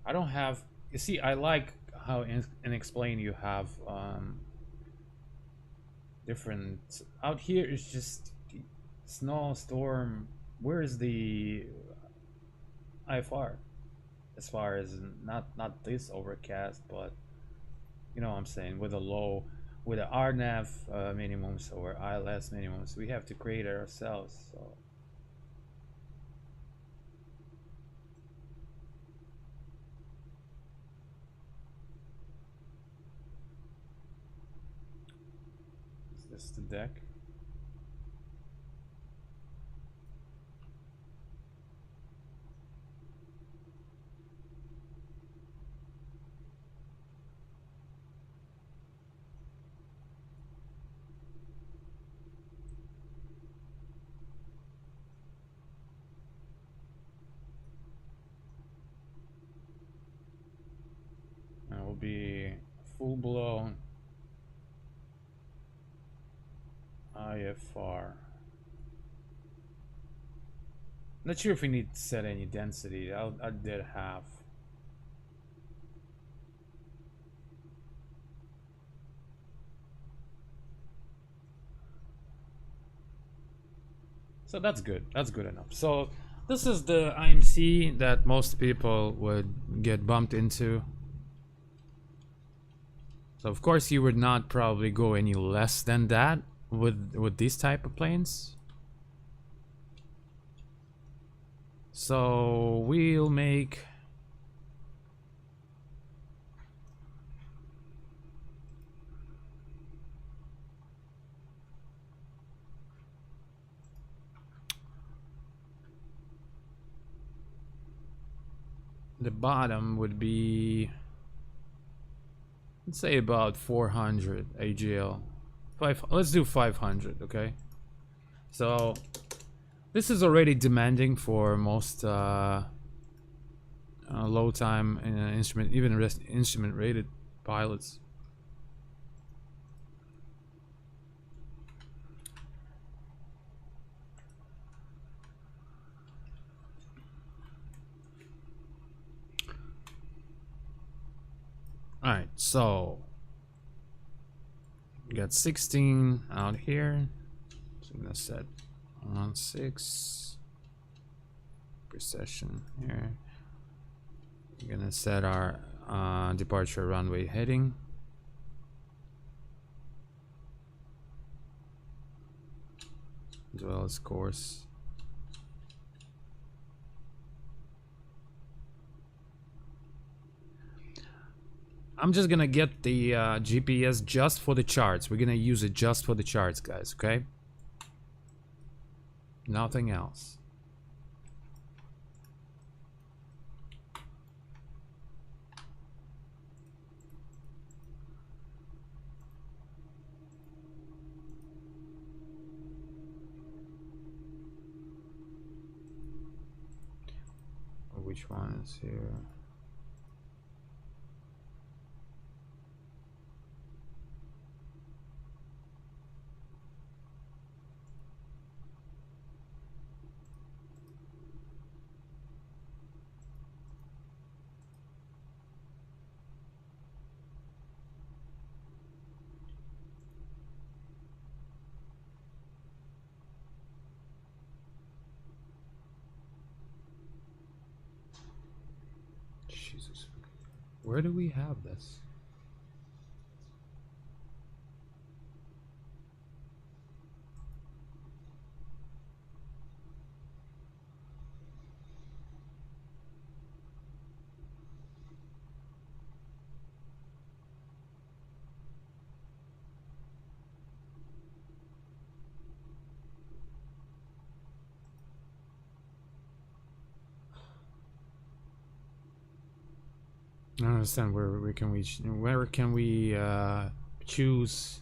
I don't have. You see, I like how in Explain you have different. Out here it's just snow, storm. Where is the IFR? As far as not this overcast, but you know what I'm saying, with a low, with the RNAV minimums or ILS minimums, we have to create it ourselves. So is this the deck? That will be full blown IFR. Not sure if we need to set any density. I did have. So that's good. That's good enough. So this is the IMC that most people would get bumped into. So of course you would not probably go any less than that with these type of planes. So we'll make the bottom would be let's say about 400 AGL. Let's do 500, okay? So this is already demanding for most low time instrument, even instrument rated pilots. All right, so we got 16 out here. So I'm gonna set on 6 precession here. We're gonna set our departure runway heading. As well as course. I'm just gonna get the GPS just for the charts. We're gonna use it just for the charts, guys, okay? Nothing else. Which one is here? Jesus. Where do we have this? I don't understand where can we choose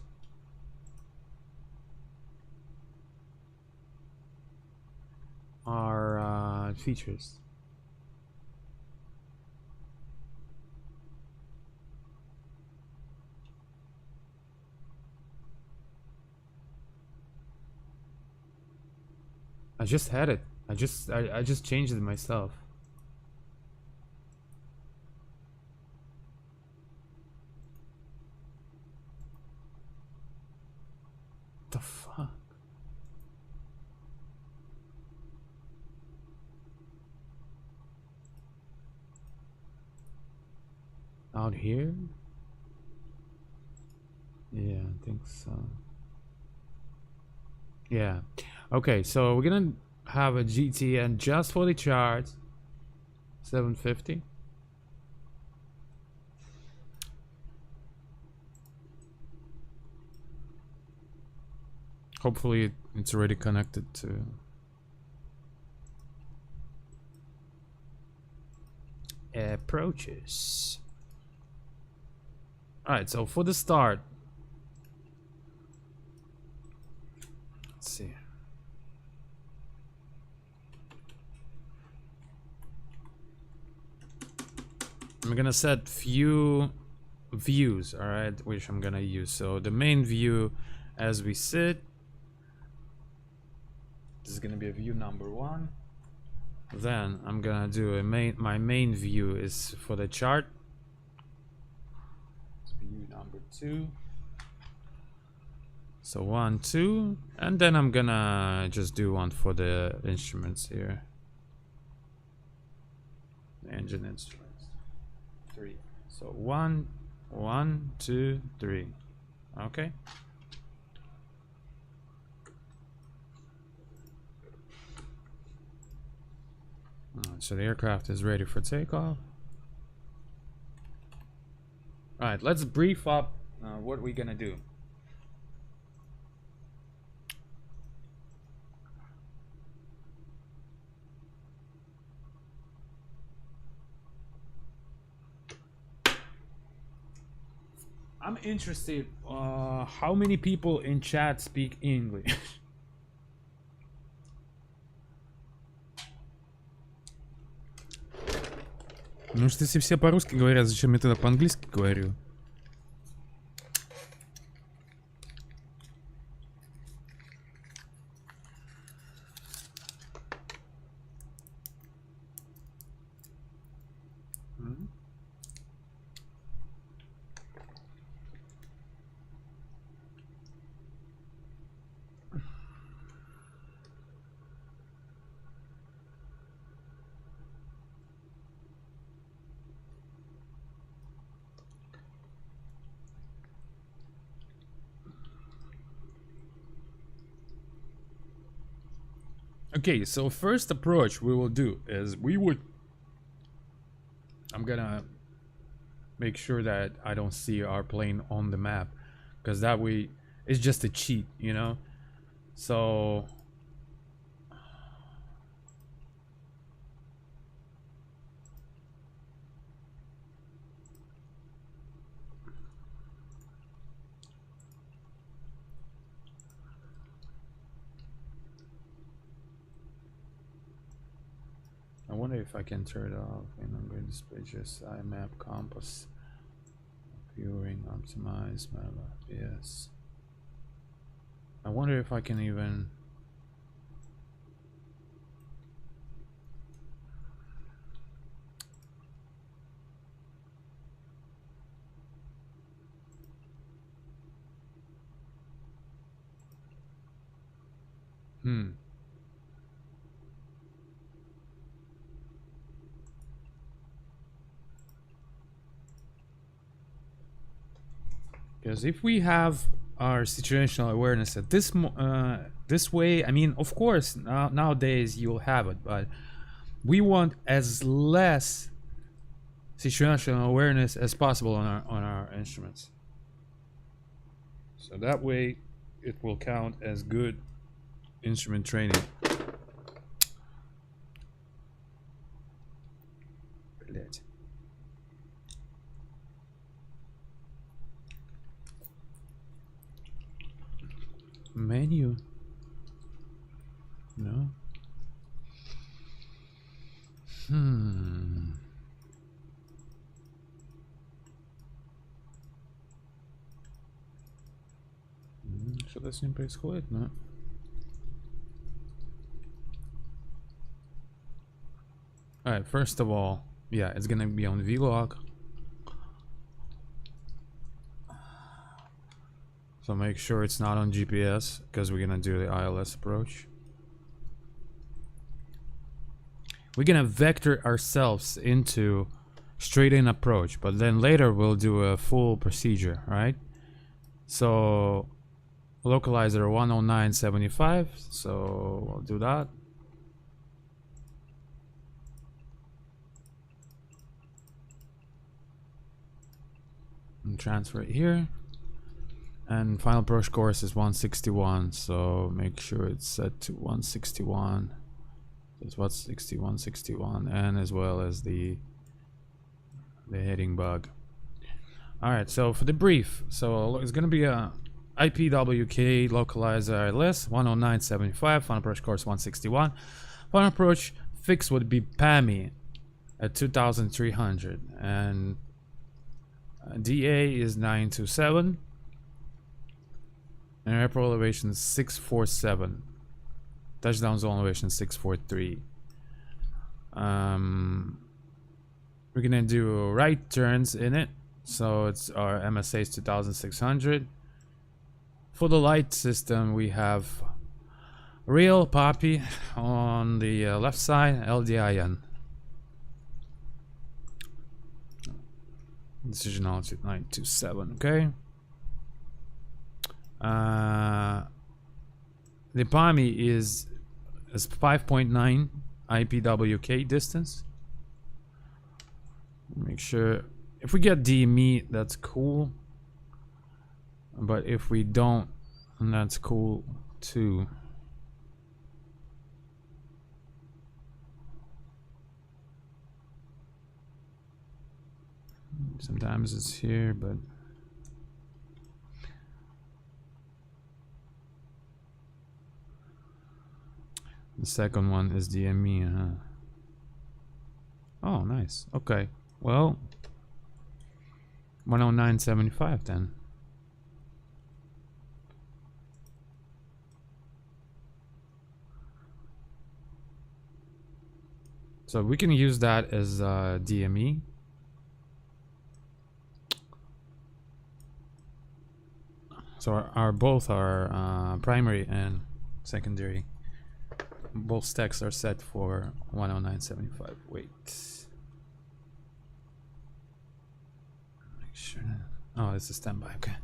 our features. I just had it. I just changed it myself. The fuck? Out here? Yeah, I think so. Yeah. Okay, so we're gonna have a GTN just for the charts. 750. Hopefully it's already connected to approaches. Alright, so for the start, let's see. I'm gonna set few views, alright, which I'm gonna use. So the main view as we sit, this is gonna be a view number 1. Then I'm gonna do my main view is for the chart. It's view number 2. So 1, 2, and then I'm gonna just do one for the instruments here. Engine instruments. 3. So 1, 1, 2, 3. Okay. So the aircraft is ready for takeoff. Alright, let's brief up what we're gonna do. I'm interested. How many people in chat speak English? Ну что, если все по-русски говорят, зачем я тогда по-английски говорю? Okay, so first approach we will do is I'm gonna make sure that I don't see our plane on the map, because that way it's just a cheat, you know? So I wonder if I can turn it off, and I'm going to display just IMAP compass viewing optimize map FPS. I wonder if I can even because if we have our situational awareness at this way, I mean, of course, nowadays you'll have it, but we want as less situational awareness as possible on our instruments. So that way, it will count as good instrument training. Блять. Menu. No. Что-то с ним происходит, но... Alright, first of all, yeah, it's gonna be on vlog. So make sure it's not on GPS, because we're gonna do the ILS approach. We're gonna vector ourselves into straight in approach, but then later we'll do a full procedure, right? So localizer 109.75, so we'll do that. And transfer it here. And final approach course is 161, so make sure it's set to 161. That's what's 61, and as well as the heading bug. All right, so for the brief, so it's gonna be a IPWK localizer ILS 109.75, final approach course 161. Final approach fix would be PAMI at 2300, and DA is 927, and airport elevation 647. Touchdown zone elevation 643. We're gonna do right turns in it, so it's our MSA is 2600. For the light system, we have real poppy on the left side, LDIN. Decision altitude 927. Okay. The PAMI is 5.9 IPWK distance. Make sure if we get DME, that's cool. But if we don't, then that's cool too. Sometimes it's here, but The second one is DME, huh? Oh, nice. Okay. Well, 109.75 then. So we can use that as DME. So our both our primary and secondary, both stacks are set for 109.75. Wait. Make sure. Oh, it's a standby. Okay.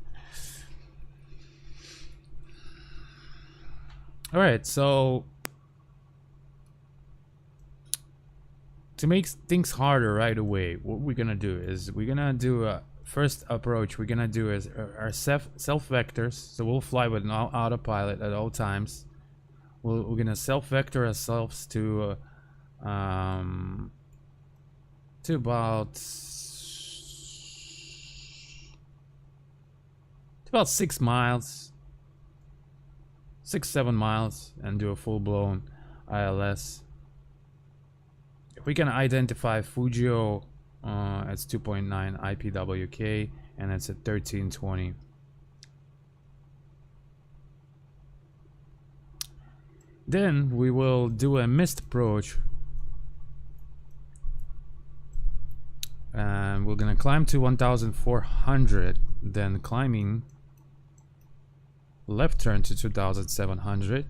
All right. So to make things harder right away, what we're gonna do is we're gonna do a first approach. We're gonna do is our self vectors. So we'll fly with an autopilot at all times. We're gonna self vector ourselves to about 6 miles, 6-7 miles, and do a full blown ILS. We can identify Fujio, it's 2.9 IPWK, and it's at 1320. Then we will do a missed approach, and we're gonna climb to 1400, then climbing left turn to 2700,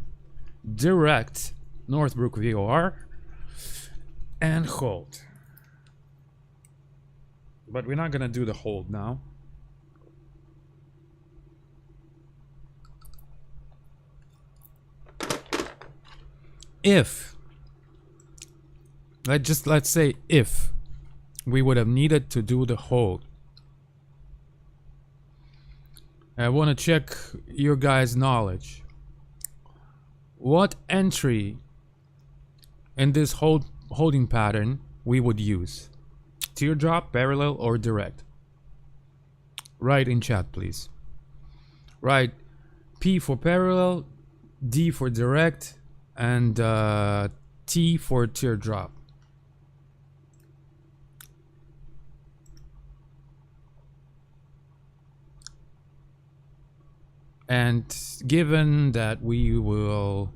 direct Northbrook VOR, and hold. But we're not gonna do the hold now. If let's say if we would have needed to do the hold, I want to check your guys' knowledge. What entry in this holding pattern we would use? Teardrop, parallel, or direct? Write in chat, please. Write P for parallel, D for direct, and T for teardrop. And given that we will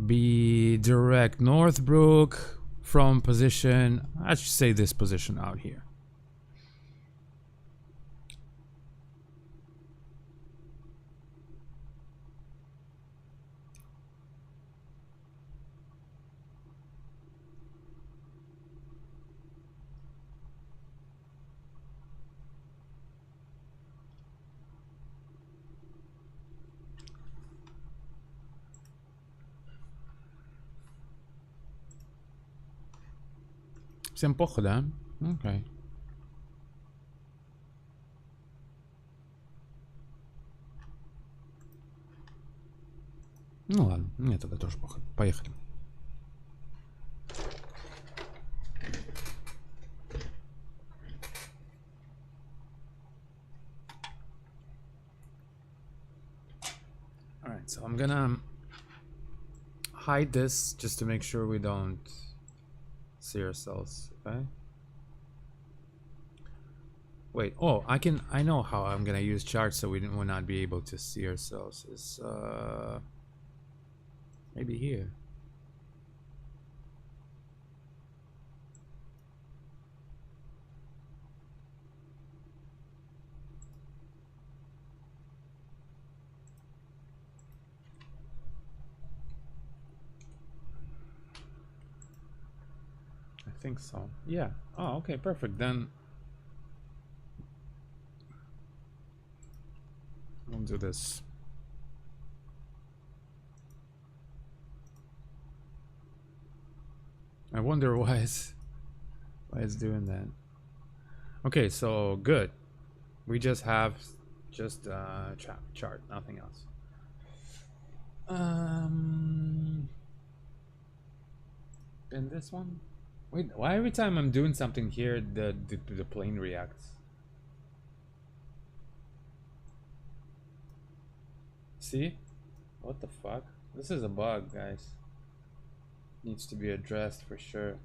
be direct Northbrook from position, I should say this position out here. Всем плохо, да? Окей. Ну ладно, мне тогда тоже плохо. Поехали. Alright, so I'm gonna hide this just to make sure we don't see ourselves, okay? Wait, oh, I know how I'm gonna use charts so we will not be able to see ourselves. It's maybe here. I think so. Yeah. Oh, okay, perfect. Then we'll do this. I wonder why it's doing that. Okay, so good. We just have chart, nothing else. And this one. Wait, why every time I'm doing something here, the plane reacts? See? What the fuck? This is a bug, guys. Needs to be addressed for sure.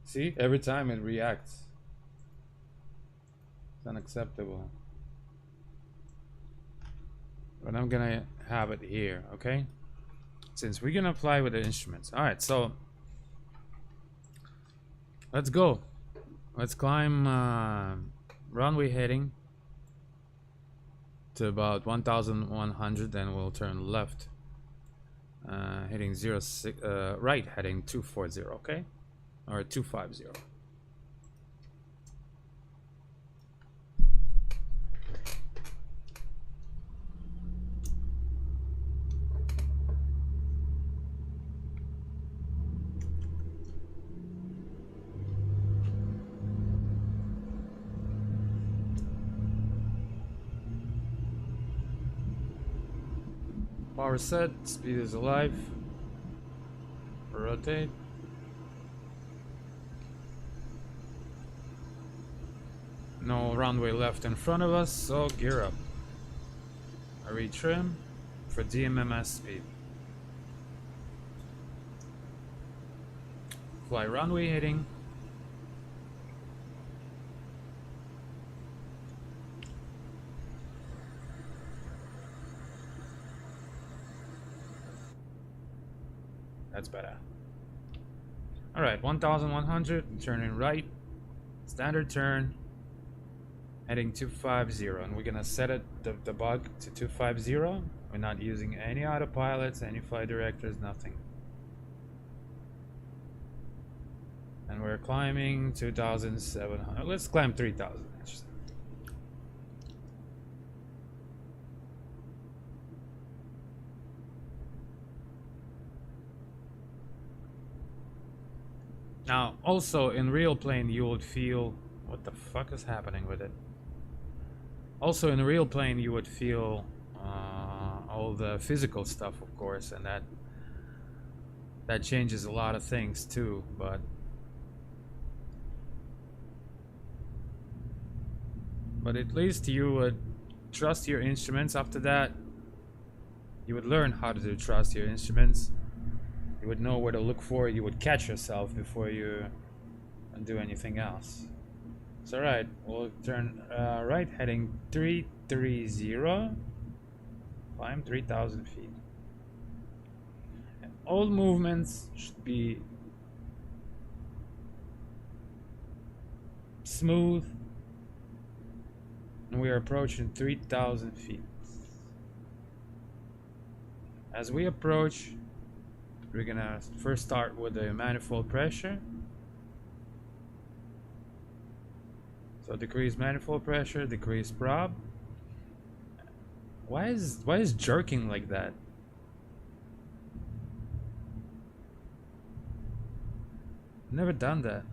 See? Every time it reacts. It's unacceptable. But I'm gonna have it here, okay? Since we're gonna apply with the instruments. Alright, so let's go. Let's climb runway heading to about 1100, then we'll turn left. Heading 06, right heading 240, okay? Or 250. Power set, speed is alive. Rotate. No runway left in front of us, so gear up. Retrim for DMMS speed. Fly runway heading. That's better. Alright, 1100, turning right. Standard turn. Heading 250, and we're gonna set it the bug to 250. We're not using any autopilots, any flight directors, nothing. And we're climbing 2,700. Let's climb 3,000. Now, also in real plane, you would feel what the fuck is happening with it. Also in a real plane you would feel all the physical stuff, of course, and that changes a lot of things too, but at least you would trust your instruments. After that you would learn how to trust your instruments. You would know where to look for. You would catch yourself before you do anything else. It's alright, we'll turn right heading 330, climb 3,000 feet. And all movements should be smooth, and we are approaching 3,000 feet. As we approach, we're gonna first start with the manifold pressure. So decrease manifold pressure, decrease prob. Why is jerking like that? Never done that.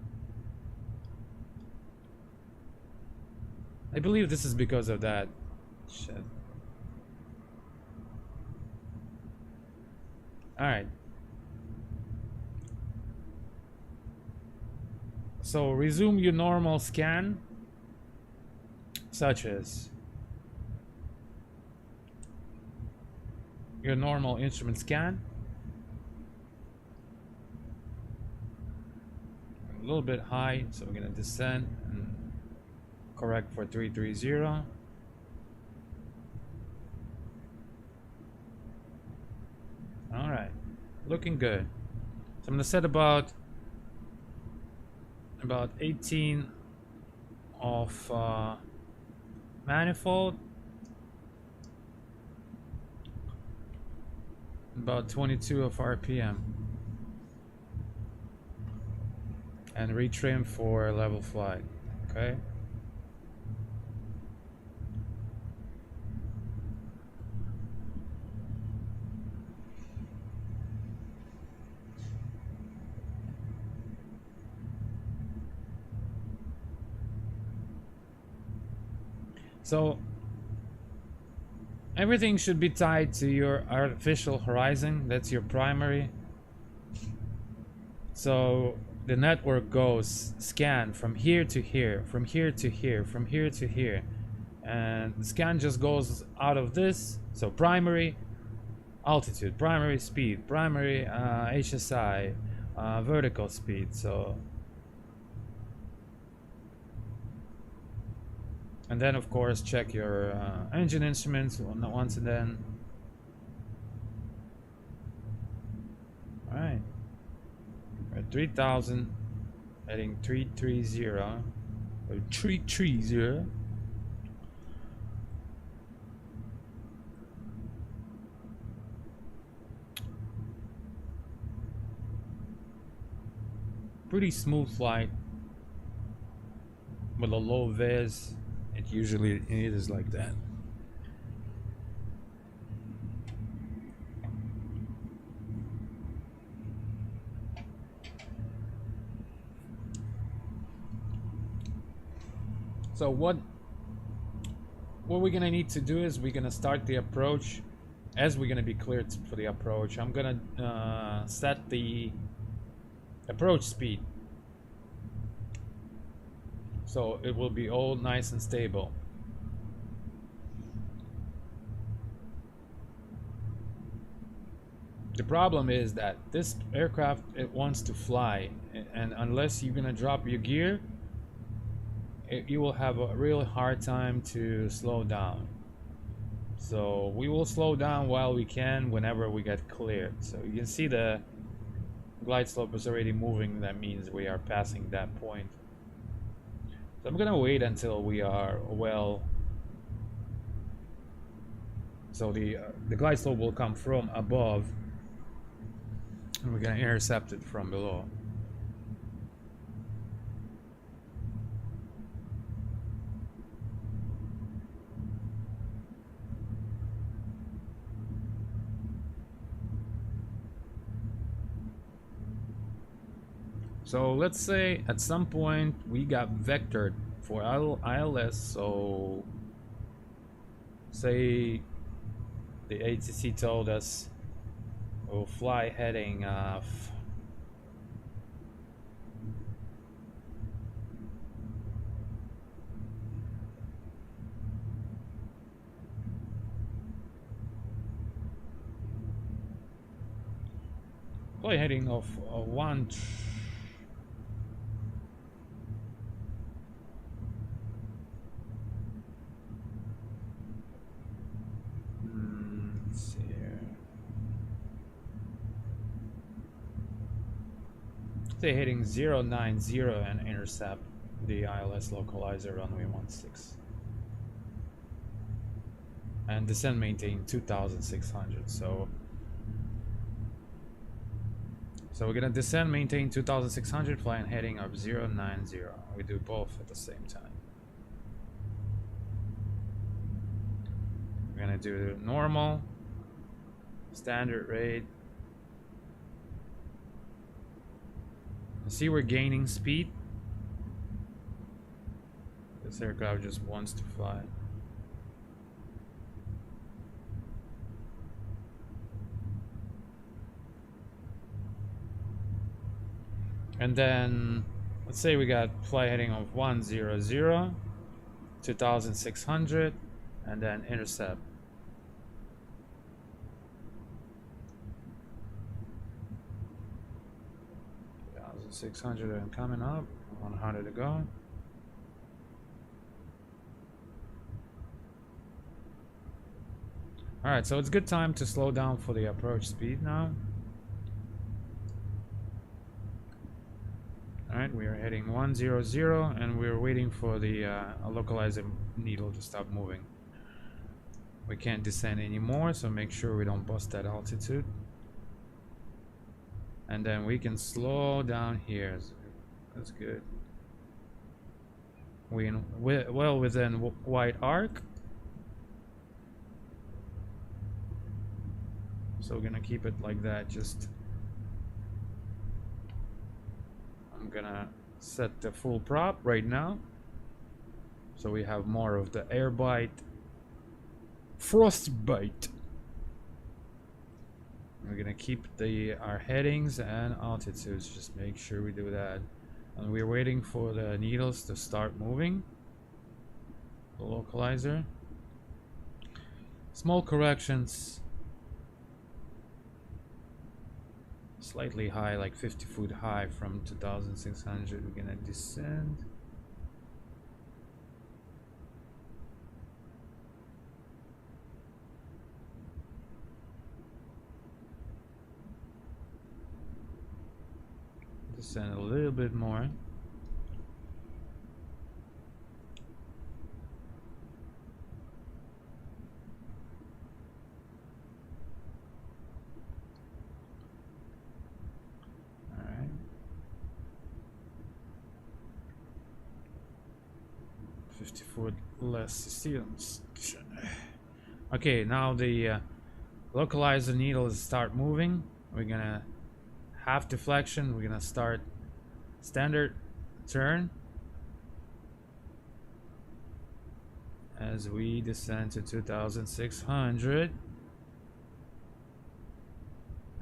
I believe this is because of that shit. Alright. So resume your normal scan, such as your normal instrument scan. A little bit high, so we're gonna descend and correct for 330. Alright, looking good. So I'm gonna set about 18 of manifold, about 22 of RPM, and retrim for level flight. Okay. So everything should be tied to your artificial horizon. That's your primary. So the network goes scan from here to here, from here to here, from here to here, and the scan just goes out of this. So primary altitude, primary speed, primary HSI, vertical speed. So, and then of course check your engine instruments once, and then all right, we're at 3,000, heading 330 or 330. Pretty smooth flight with a low vis. It usually is like that. So what we're gonna need to do is we're gonna start the approach. As we're gonna be cleared for the approach, I'm gonna set the approach speed, so it will be all nice and stable. The problem is that this aircraft, it wants to fly, and unless you're gonna drop your gear, you will have a real hard time to slow down. So we will slow down while we can whenever we get cleared. So you can see the glide slope is already moving. That means we are passing that point. So I'm gonna wait until we are well. So the glide slope will come from above, and we're gonna intercept it from below. So let's say at some point we got vectored for ILS, so say the ATC told us we'll fly heading fly heading of 1. Say hitting 090 and intercept the ILS localizer runway 16 and descend maintain 2,600. So we're gonna descend maintain 2,600, fly and heading of 090. We do both at the same time. We're gonna do normal, standard rate. See, we're gaining speed. This aircraft just wants to fly. And then let's say we got fly heading of 100, 2,600, and then intercept. 600 and coming up, 100 to go. Alright, so it's good time to slow down for the approach speed now. Alright, we are heading 100 and we're waiting for the localizer needle to stop moving. We can't descend anymore, so make sure we don't bust that altitude. And then we can slow down here. That's good. We well within white arc. So we're gonna keep it like that. I'm gonna set the full prop right now, so we have more of the air bite, frostbite. We're gonna keep our headings and altitudes. Just make sure we do that. And we're waiting for the needles to start moving. the localizer. Small corrections. Slightly high, like 50 foot high from 2600. We're gonna descend. Descend a little bit more. Alright. 50 foot less steel. Okay, now the localizer needles start moving. We're gonna half deflection. We're gonna start standard turn as we descend to 2600,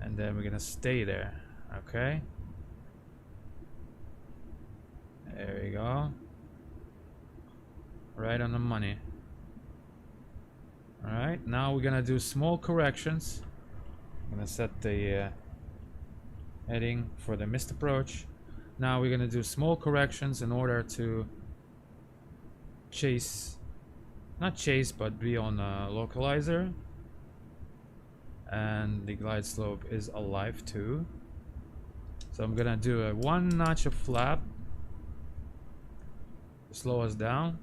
and then we're gonna stay there. Okay, there we go, right on the money. All right, now we're gonna do small corrections. I'm gonna set the heading for the missed approach. Now we're gonna do small corrections in order to chase, not chase, but be on a localizer. And the glide slope is alive too. So I'm gonna do a 1 notch of flap to slow us down,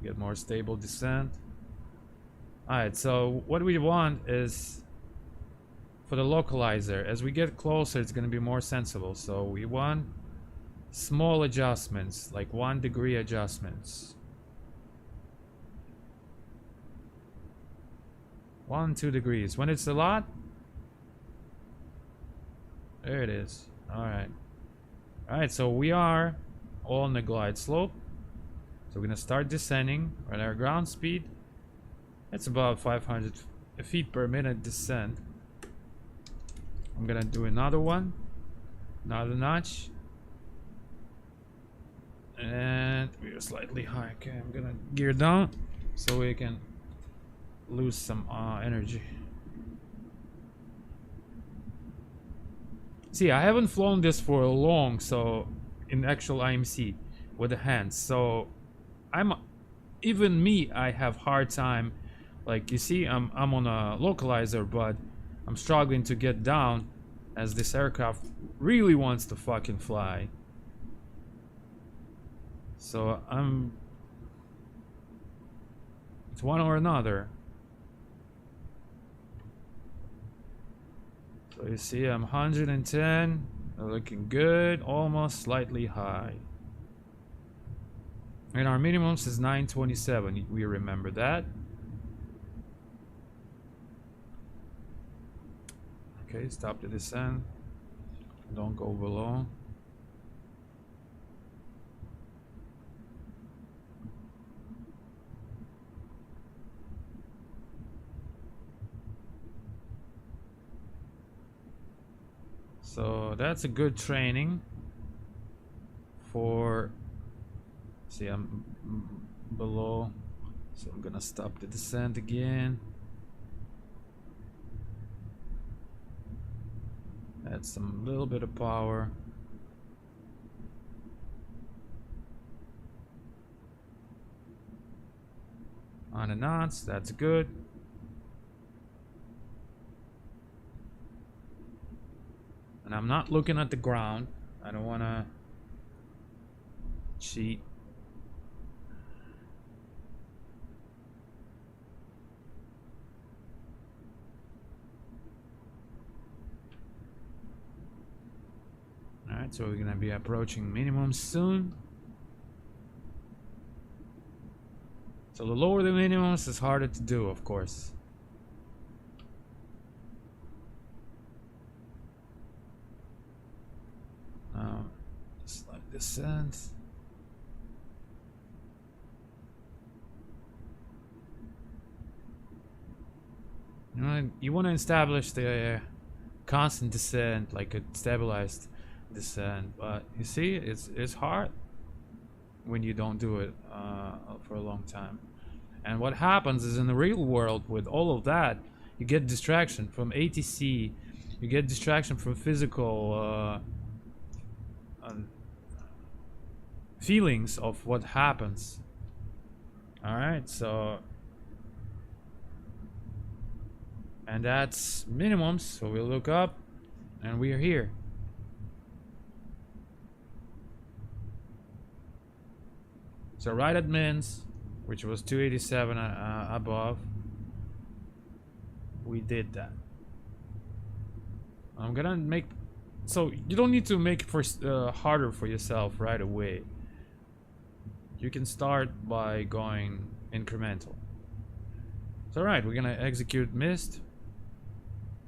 get more stable descent. Alright, so what we want is for the localizer, as we get closer, it's going to be more sensible. So we want small adjustments, like 1 degree adjustments. 1, 2 degrees. When it's a lot, there it is. Alright. Alright, so we are on the glide slope. So we're going to start descending at our ground speed. It's about 500 feet per minute descent. I'm gonna do another one, another notch, and we're slightly high. Okay, I'm gonna gear down so we can lose some energy. See, I haven't flown this for long, so in actual IMC with the hands, so even me, I have hard time. Like you see, I'm on a localizer, but I'm struggling to get down as this aircraft really wants to fucking fly. So it's one or another. So you see I'm 110, looking good, almost slightly high. And our minimums is 927, we remember that. Okay, stop the descent. Don't go below. So that's a good training for, see, I'm below, so I'm gonna stop the descent again. Add some little bit of power. On the knots, that's good. And I'm not looking at the ground. I don't want to cheat. Alright, so we're gonna be approaching minimum soon. So the lower the minimums is harder to do, of course. Now, slight descent. You want to establish the constant descent, like a stabilized descent, but you see, it's hard. when you don't do it for a long time. And what happens is in the real world with all of that, you get distraction from ATC, you get distraction from physical feelings of what happens. Alright, so... And that's minimums, so we'll look up, and we are here. So right at mins, which was 287 above, we did that. I'm gonna make... So you don't need to make it for harder for yourself right away. You can start by going incremental. So right, we're gonna execute mist.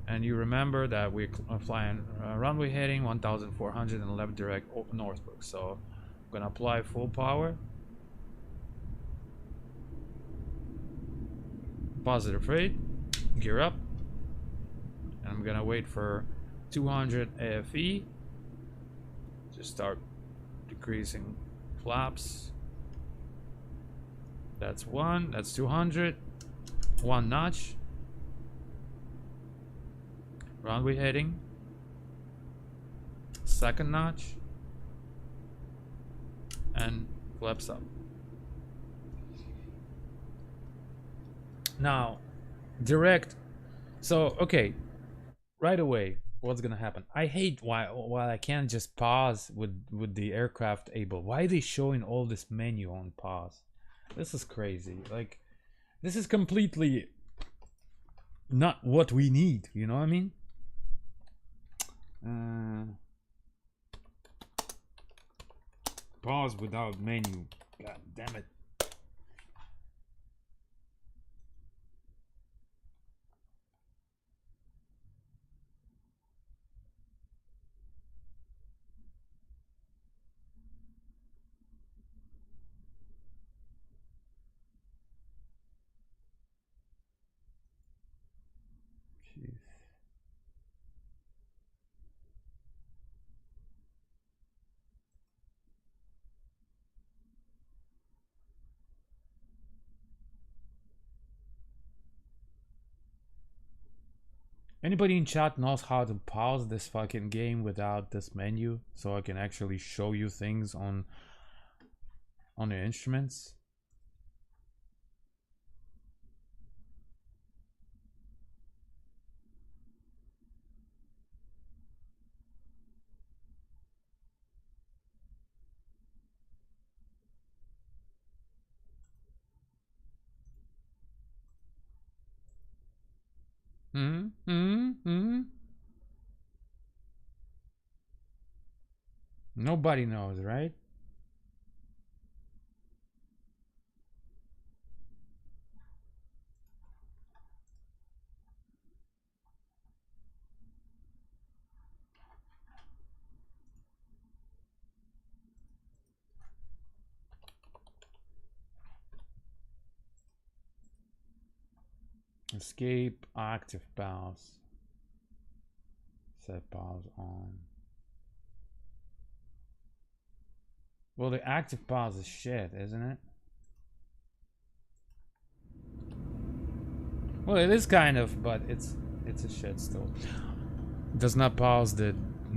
And you remember that we're flying runway heading 1411 direct northbound. So I'm gonna apply full power. Positive rate, gear up, and I'm gonna wait for 200 AFE. Just start decreasing flaps. That's 1, that's 200, 1 notch. Runway heading, 2nd notch, and flaps up. Now, direct. So, okay, right away, what's gonna happen? I hate why I can't just pause with the aircraft able. Why are they showing all this menu on pause? This is crazy. Like, this is completely not what we need. You know what I mean? Pause without menu. God damn it. Jeez. Anybody in chat knows how to pause this fucking game without this menu, so I can actually show you things on the instruments? Nobody knows, right? Escape, active pause. Set pause on. Well, the active pause is shit, isn't it? Well, it is kind of, but it's a shit still. It does not pause the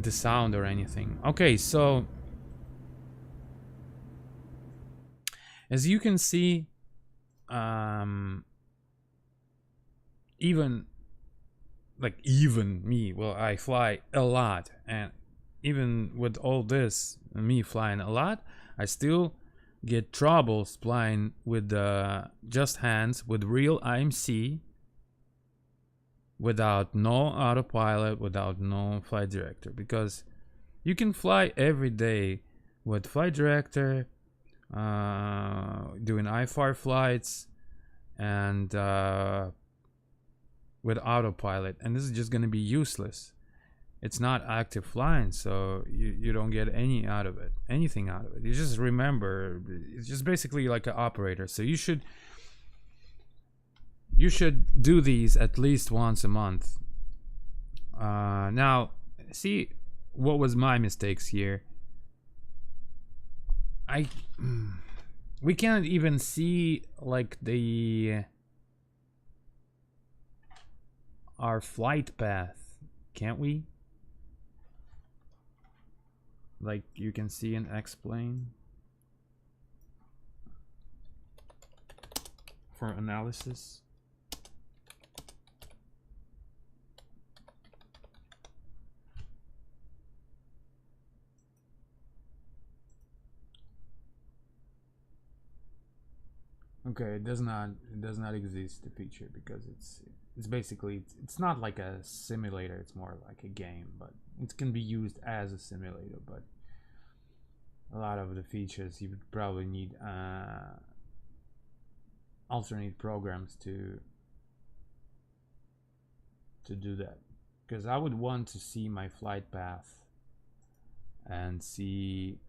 sound or anything. Okay, so as you can see, even me, well, I fly a lot, and even with all this, me flying a lot, I still get troubles flying with just hands with real IMC, without no autopilot, without no flight director, because you can fly every day with flight director, doing IFR flights, and with autopilot, and this is just going to be useless. It's not active flying, so you don't get anything out of it. You just remember, it's just basically like an operator. So you should do these at least once a month. Now, see what was my mistakes here. we can't even see like our flight path, can't we? Like you can see in X-plane for analysis. Okay, it does not exist, the feature, because it's basically it's not like a simulator, it's more like a game, but it can be used as a simulator. But a lot of the features you would probably need alternate programs to do that, because I would want to see my flight path and see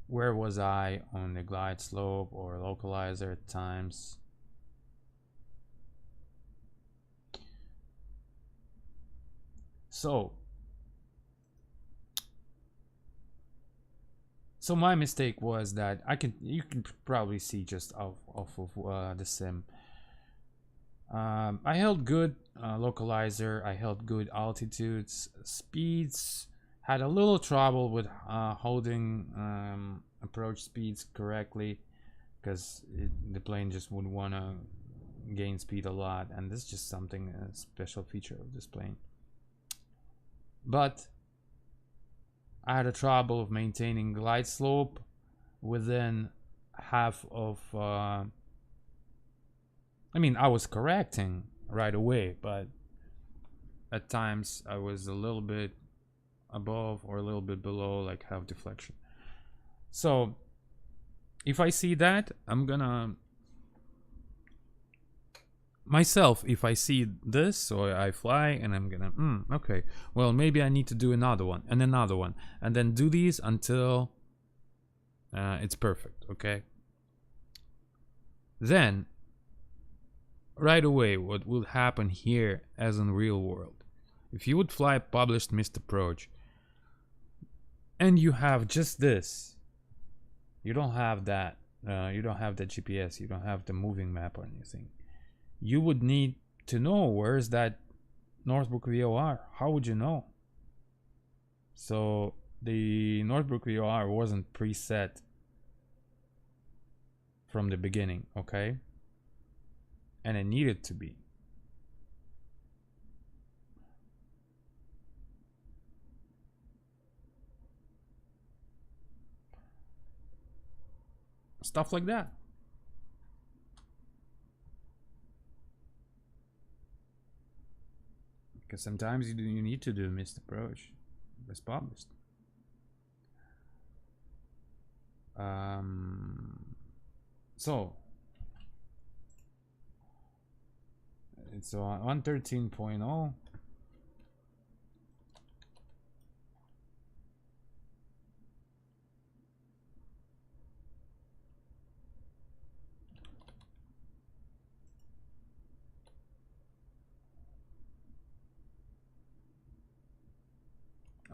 where was I on the glide slope or localizer at times. So my mistake was that you can probably see just off of the sim. I held good localizer, I held good altitudes, speeds, had a little trouble with holding approach speeds correctly, because the plane just would want to gain speed a lot, and this is just something, a special feature of this plane. But I had a trouble of maintaining glide slope within half of I mean, I was correcting right away, but at times I was a little bit above or a little bit below, like half deflection. So if I see that, I'm gonna myself, if I see this, so I fly and I'm gonna okay, well, maybe I need to do another one and another one, and then do these until it's perfect. Okay, then right away what will happen here, as in real world, if you would fly a published missed approach and you have just this, you don't have that GPS, you don't have the moving map or anything, you would need to know where is that Northbrook VOR. How would you know? So the Northbrook VOR wasn't preset from the beginning, okay? And it needed to be. Stuff like that. Because sometimes you need to do a missed approach as published. So it's on 113.0.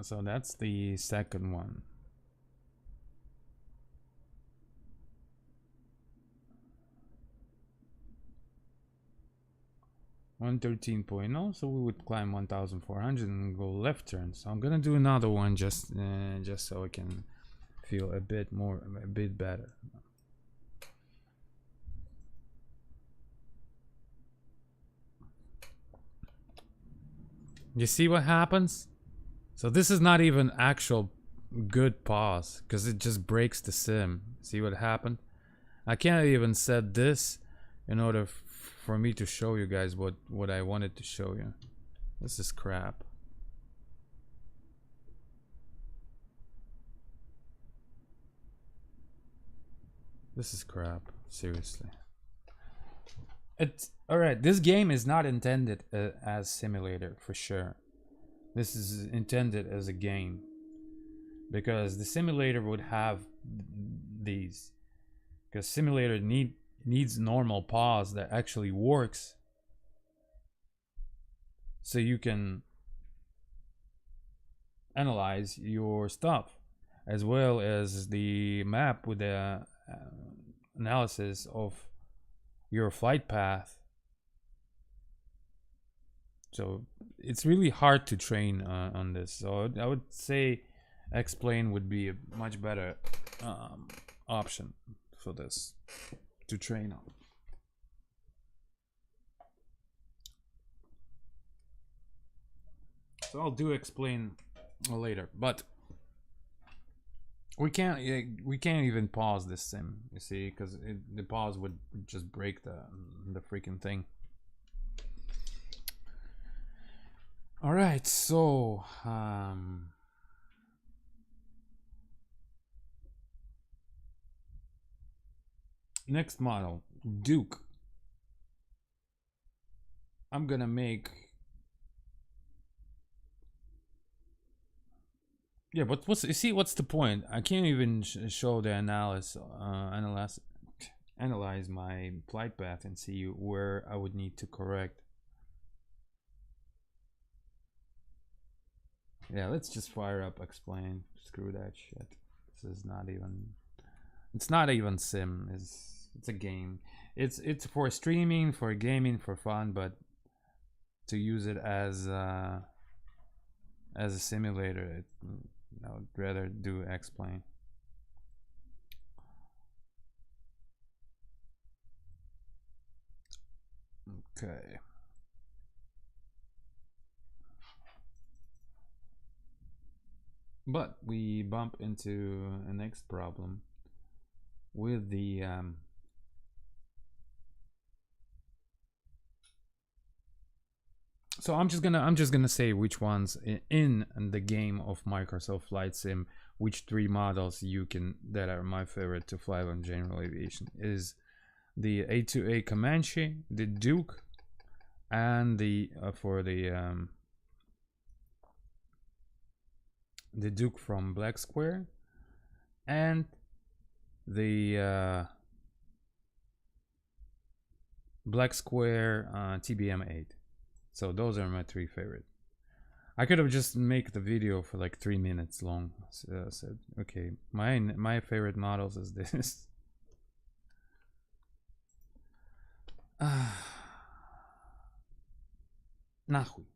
So that's the second one. One 13.0, so we would climb 1,400 and go left turn. So I'm gonna do another one just so I can feel a bit better. You see what happens? So this is not even actual good pause, because it just breaks the sim. See what happened? I can't even set this in order for me to show you guys what I wanted to show you. This is crap. This is crap, seriously. It's alright, this game is not intended as simulator for sure. This is intended as a game, because the simulator would have these, because simulator needs normal pause that actually works, so you can analyze your stuff. as well as the map with the analysis of your flight path. So it's really hard to train on this. So I would say X-Plane would be a much better option for this to train on. So I'll do X-Plane later, but we can't even pause this sim, you see, because the pause would just break the freaking thing. All right, so next model, Duke. I'm gonna make, yeah, but what's, you see, what's the point? I can't even show the analyze my flight path and see where I would need to correct. Yeah, let's just fire up Explain. Screw that shit. This is not even, it's not even sim. It's a game. It's for streaming, for gaming, for fun, but to use it as a simulator, I would rather do Explain. Okay. But we bump into a next problem with the so I'm just gonna say which ones in the game of Microsoft Flight Sim, which 3 models you can, that are my favorite to fly on general aviation, is the A2A Comanche, the Duke, and the for the Duke from Black Square, and the Black Square TBM-8. So those are my 3 favorite. I could have just make the video for like 3 minutes long. So said, okay, my favorite models is this. Нахуй.